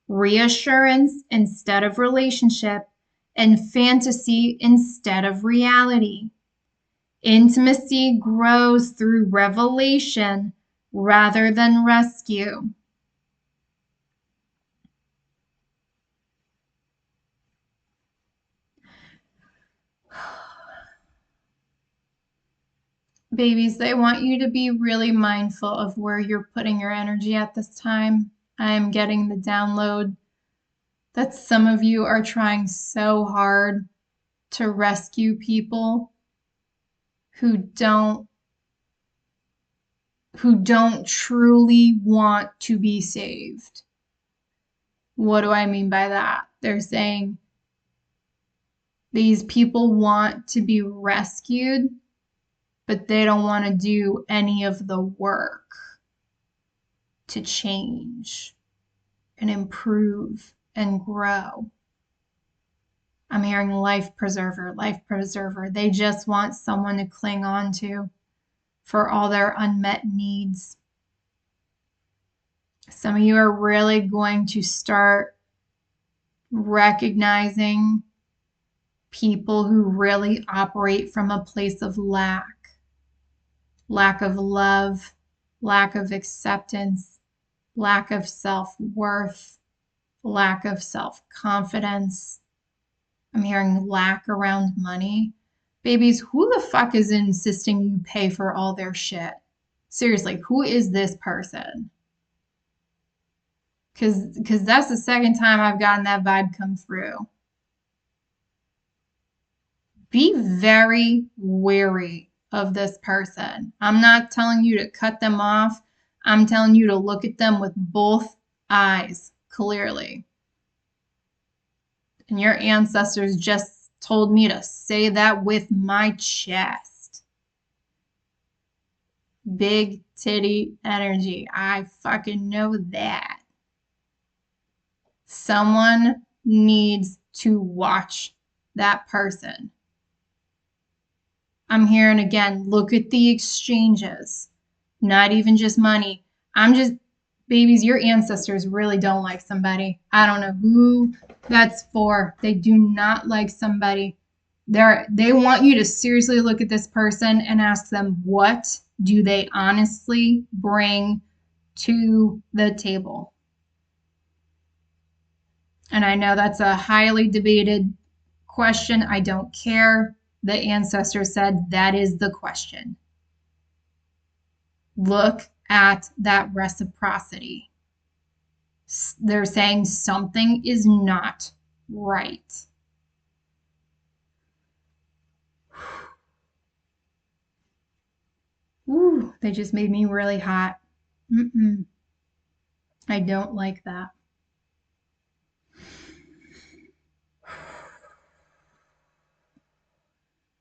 Speaker 1: reassurance instead of relationship, and fantasy instead of reality. Intimacy grows through revelation rather than rescue. Babies, they want you to be really mindful of where you're putting your energy at this time. I am getting the download that some of you are trying so hard to rescue people who don't truly want to be saved. What do I mean by that? They're saying these people want to be rescued, but they don't want to do any of the work to change and improve and grow. I'm hearing life preserver, life preserver. They just want someone to cling on to for all their unmet needs. Some of you are really going to start recognizing people who really operate from a place of lack of love, lack of acceptance, lack of self-worth, lack of self-confidence. I'm hearing lack around money. Babies, who the fuck is insisting you pay for all their shit? Seriously, who is this person? Because that's the second time I've gotten that vibe come through. Be very wary of this person. I'm not telling you to cut them off. I'm telling you to look at them with both eyes clearly. And your ancestors just told me to say that with my chest. Big titty energy. I fucking know that. Someone needs to watch that person. I'm hearing again, look at the exchanges. Not even just money. Babies, your ancestors really don't like somebody. I don't know who that's for. They do not like somebody. They want you to seriously look at this person and ask them, what do they honestly bring to the table? And I know that's a highly debated question. I don't care. The ancestor said that is the question. Look at that reciprocity. They're saying something is not right. Ooh, they just made me really hot. I don't like that.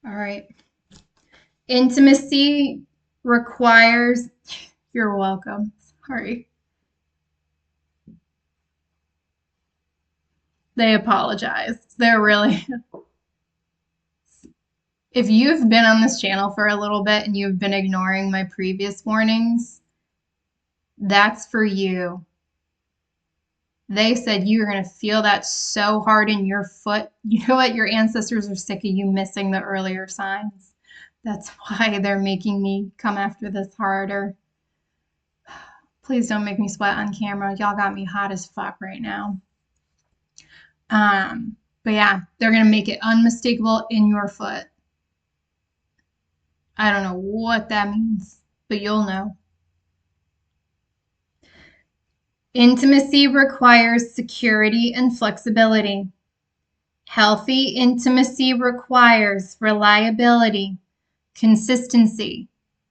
Speaker 1: All right. Intimacy requires, you're welcome. Sorry. They apologized. They're really, if you've been on this channel for a little bit and you've been ignoring my previous warnings, that's for you. They said you're going to feel that so hard in your foot. You know what? Your ancestors are sick of you missing the earlier signs. That's why they're making me come after this harder. Please don't make me sweat on camera. Y'all got me hot as fuck right now. But yeah, they're going to make it unmistakable in your foot. I don't know what that means, but you'll know. Intimacy requires security and flexibility. Healthy intimacy requires reliability, consistency,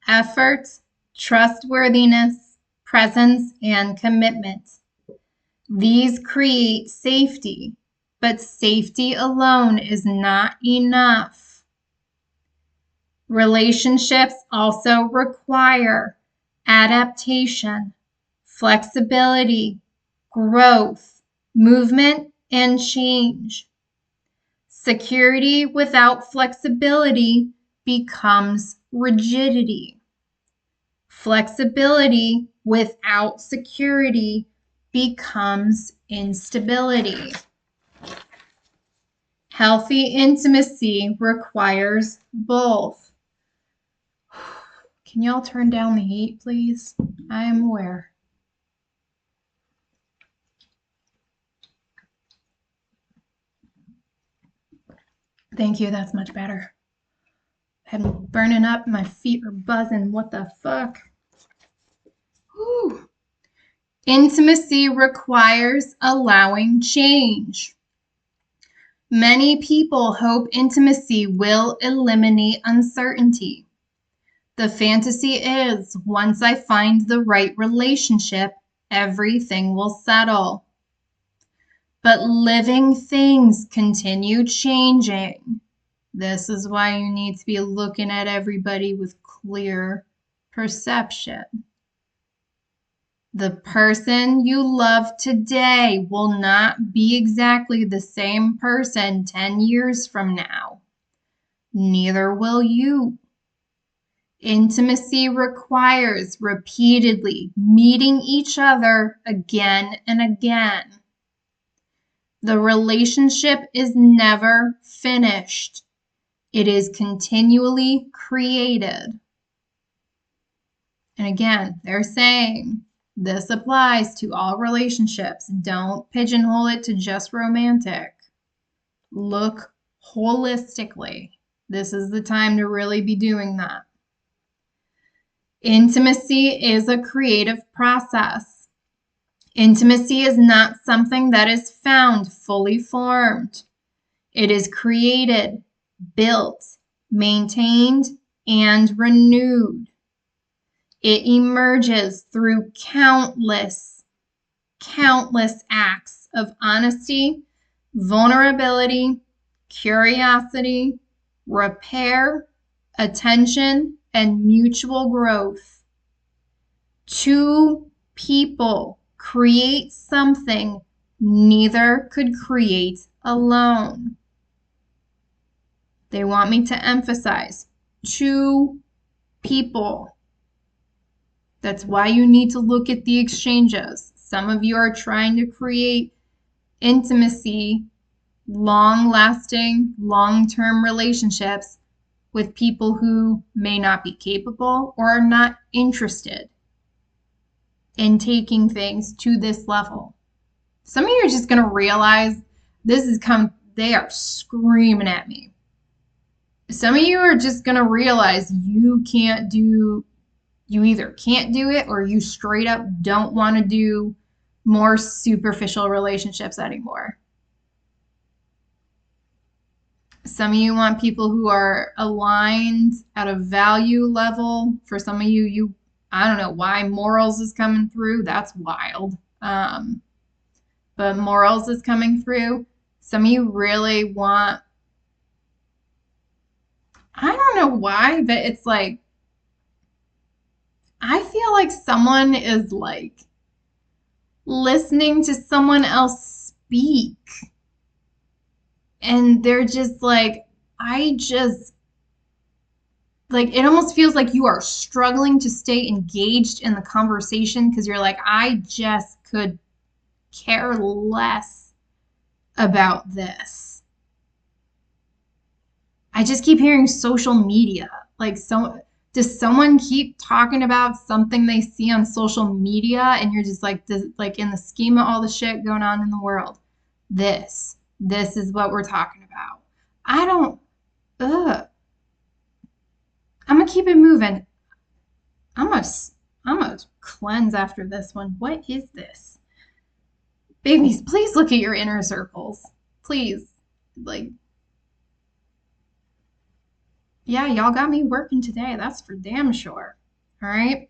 Speaker 1: effort, trustworthiness, presence, and commitment. These create safety, but safety alone is not enough. Relationships also require adaptation, flexibility, growth, movement, and change. Security without flexibility becomes rigidity. Flexibility without security becomes instability. Healthy intimacy requires both. Can y'all turn down the heat, please? I am aware. Thank you, that's much better. I'm burning up, my feet are buzzing. What the fuck? Whew. Intimacy requires allowing change. Many people hope intimacy will eliminate uncertainty. The fantasy is, once I find the right relationship, everything will settle. But living things continue changing. This is why you need to be looking at everybody with clear perception. The person you love today will not be exactly the same person 10 years from now. Neither will you. Intimacy requires repeatedly meeting each other again and again. The relationship is never finished. It is continually created. And again, they're saying this applies to all relationships. Don't pigeonhole it to just romantic. Look holistically. This is the time to really be doing that. Intimacy is a creative process. Intimacy is not something that is found fully formed. It is created, built, maintained, and renewed. It emerges through countless acts of honesty, vulnerability, curiosity, repair, attention, and mutual growth. Two people create something neither could create alone. They want me to emphasize two people. That's why you need to look at the exchanges. Some of you are trying to create intimacy, long-lasting, long-term relationships with people who may not be capable or are not interested in taking things to this level. Some of you are just going to realize this is coming. They are screaming at me. Some of you are just going to realize you either can't do it or you straight up don't want to do more superficial relationships anymore. Some of you want people who are aligned at a value level. For some of you, I don't know why morals is coming through. That's wild. But morals is coming through. Some of you really want, I don't know why, but it's like, I feel like someone is like listening to someone else speak. And they're just like, it almost feels like you are struggling to stay engaged in the conversation because you're like, I just could care less about this. I just keep hearing social media. Does someone keep talking about something they see on social media and you're just like, in the scheme of all the shit going on in the world, this is what we're talking about. I'm gonna keep it moving. I'm gonna cleanse after this one. What is this? Babies, please look at your inner circles. Please. Yeah, y'all got me working today. That's for damn sure. All right.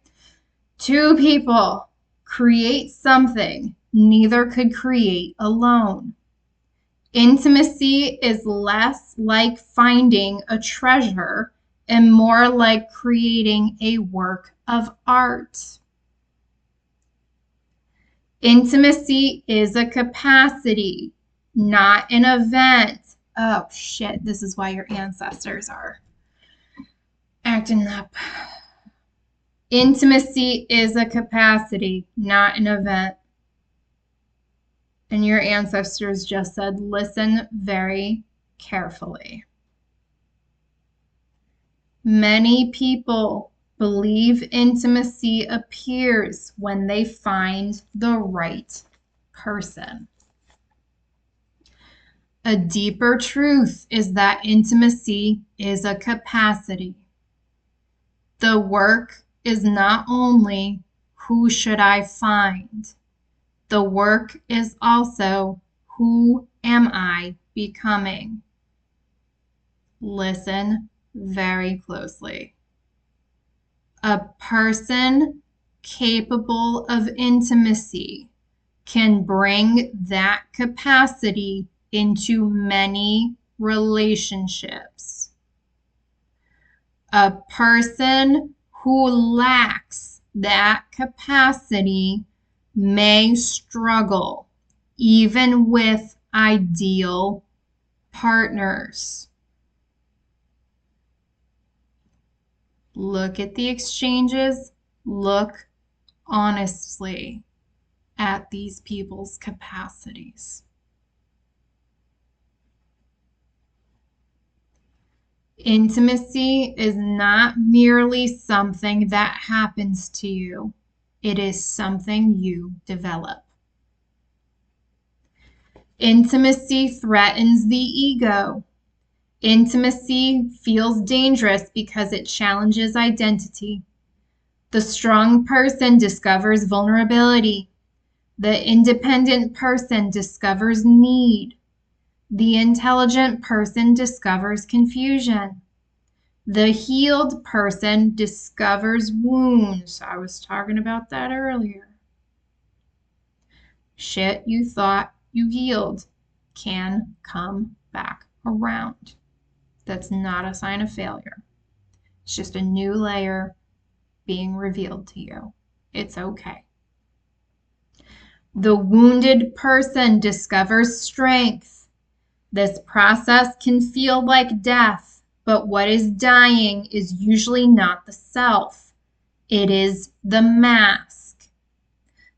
Speaker 1: Two people create something neither could create alone. Intimacy is less like finding a treasure and more like creating a work of art. Intimacy is a capacity, not an event. Oh, shit. This is why your ancestors are acting up. Intimacy is a capacity, not an event. And your ancestors just said, listen very carefully. Many people believe intimacy appears when they find the right person. A deeper truth is that intimacy is a capacity. The work is not only who should I find, the work is also who am I becoming. Listen very closely. A person capable of intimacy can bring that capacity into many relationships. A person who lacks that capacity may struggle even with ideal partners. Look at the exchanges. Look honestly at these people's capacities. Intimacy is not merely something that happens to you. It is something you develop. Intimacy threatens the ego. Intimacy feels dangerous because it challenges identity. The strong person discovers vulnerability. The independent person discovers need. The intelligent person discovers confusion. The healed person discovers wounds. I was talking about that earlier. Shit you thought you healed can come back around. That's not a sign of failure. It's just a new layer being revealed to you. It's okay. The wounded person discovers strength. This process can feel like death, but what is dying is usually not the self. It is the mask.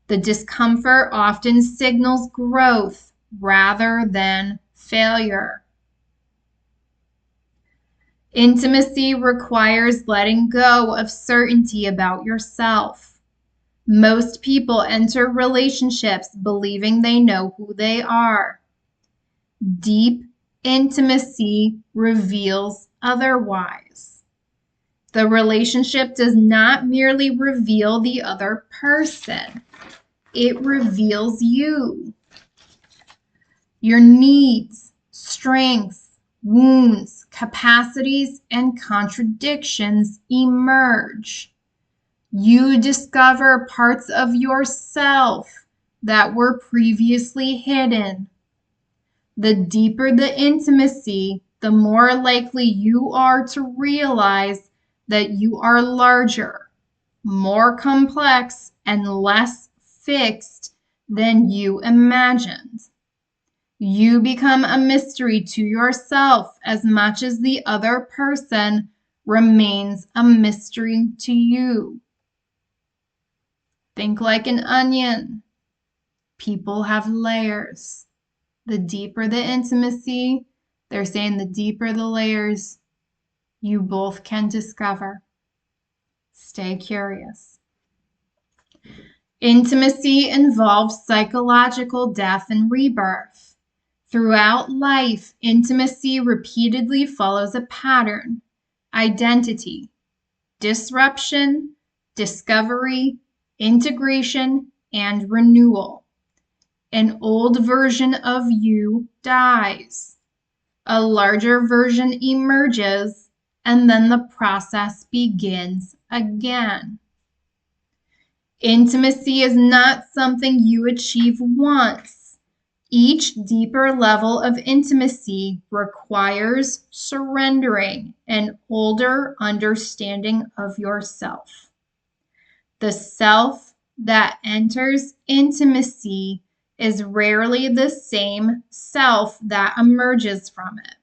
Speaker 1: The discomfort often signals growth rather than failure. Intimacy requires letting go of certainty about yourself. Most people enter relationships believing they know who they are. Deep intimacy reveals otherwise. The relationship does not merely reveal the other person, it reveals you. Your needs, strengths, wounds, capacities, and contradictions emerge. You discover parts of yourself that were previously hidden. The deeper the intimacy, the more likely you are to realize that you are larger, more complex, and less fixed than you imagined. You become a mystery to yourself as much as the other person remains a mystery to you. Think like an onion. People have layers. The deeper the intimacy, they're saying the deeper the layers you both can discover. Stay curious. Intimacy involves psychological death and rebirth. Throughout life, intimacy repeatedly follows a pattern: identity, disruption, discovery, integration, and renewal. An old version of you dies. A larger version emerges, and then the process begins again. Intimacy is not something you achieve once. Each deeper level of intimacy requires surrendering an older understanding of yourself. The self that enters intimacy is rarely the same self that emerges from it.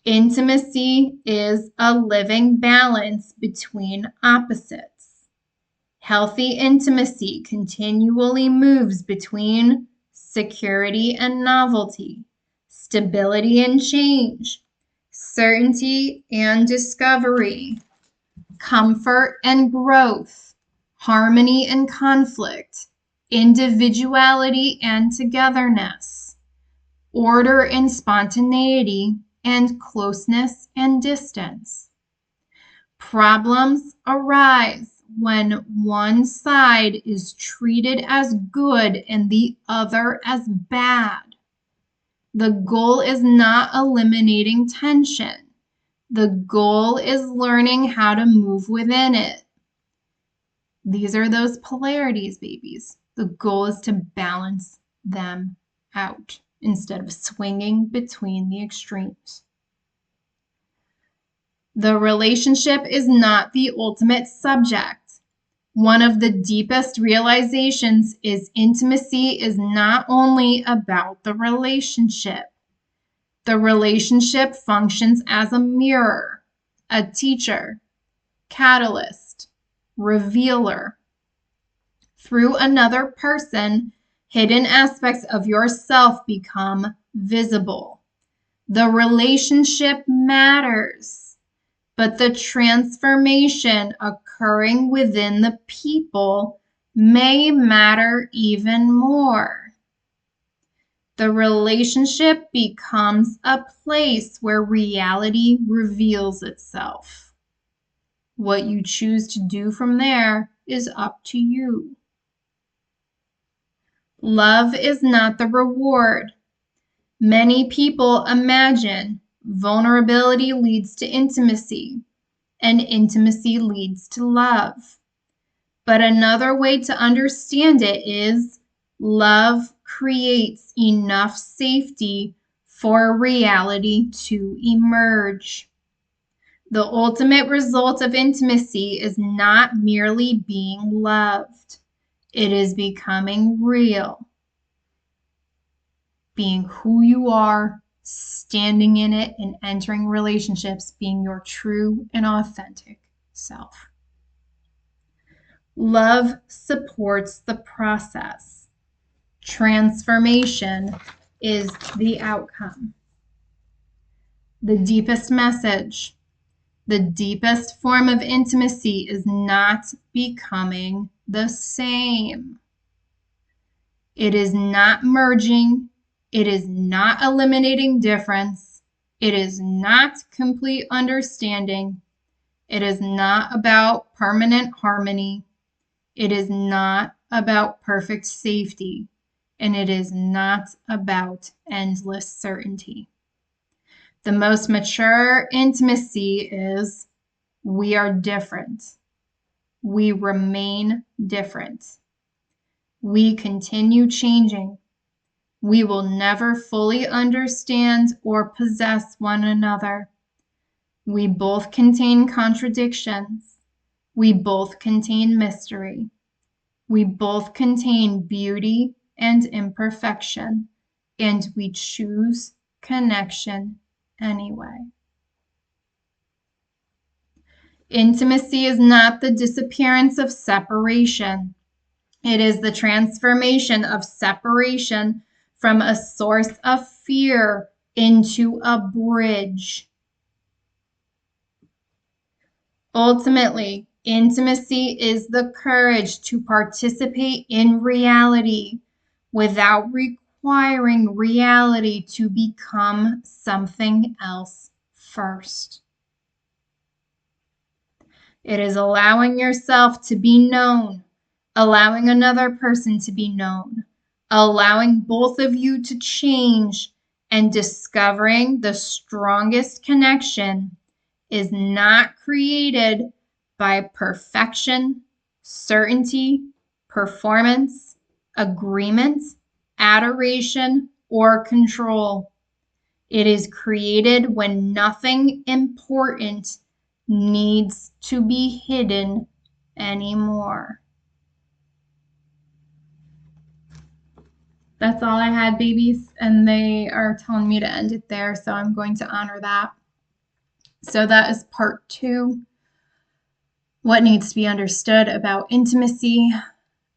Speaker 1: Intimacy is a living balance between opposites. Healthy intimacy continually moves between security and novelty, stability and change, certainty and discovery, comfort and growth, harmony and conflict, individuality and togetherness, order and spontaneity, and closeness and distance. Problems arise when one side is treated as good and the other as bad. The goal is not eliminating tension. The goal is learning how to move within it. These are those polarities, babies. The goal is to balance them out instead of swinging between the extremes. The relationship is not the ultimate subject. One of the deepest realizations is intimacy is not only about the relationship. The relationship functions as a mirror, a teacher, catalyst, revealer. Through another person, hidden aspects of yourself become visible. The relationship matters, but the transformation occurring within the people may matter even more. The relationship becomes a place where reality reveals itself. What you choose to do from there is up to you. Love is not the reward. Many people imagine vulnerability leads to intimacy, and intimacy leads to love. But another way to understand it is love creates enough safety for reality to emerge. The ultimate result of intimacy is not merely being loved. It is becoming real, being who you are, standing in it, and entering relationships, being your true and authentic self. Love supports the process. Transformation is the outcome. The deepest message, the deepest form of intimacy is not becoming the same. It is not merging. It is not eliminating difference. It is not complete understanding. It is not about permanent harmony. It is not about perfect safety. And it is not about endless certainty. The most mature intimacy is we are different. We remain different. We continue changing. We will never fully understand or possess one another. We both contain contradictions. We both contain mystery. We both contain beauty and imperfection, and we choose connection anyway. Intimacy is not the disappearance of separation. It is the transformation of separation from a source of fear into a bridge. Ultimately, intimacy is the courage to participate in reality without requiring reality to become something else first. It is allowing yourself to be known, allowing another person to be known, allowing both of you to change, and discovering the strongest connection is not created by perfection, certainty, performance, agreement, adoration, or control. It is created when nothing important needs to be hidden anymore. That's all I had, babies, and they are telling me to end it there, so I'm going to honor that. So that is part 2. What needs to be understood about intimacy.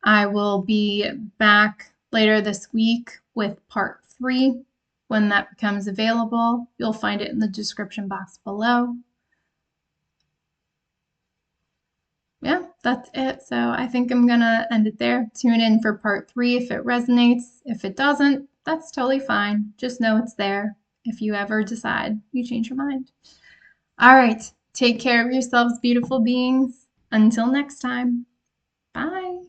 Speaker 1: I will be back later this week with part 3. When that becomes available, you'll find it in the description box below. Yeah, that's it. So I think I'm going to end it there. Tune in for part 3 if it resonates. If it doesn't, that's totally fine. Just know it's there if you ever decide you change your mind. All right. Take care of yourselves, beautiful beings. Until next time. Bye.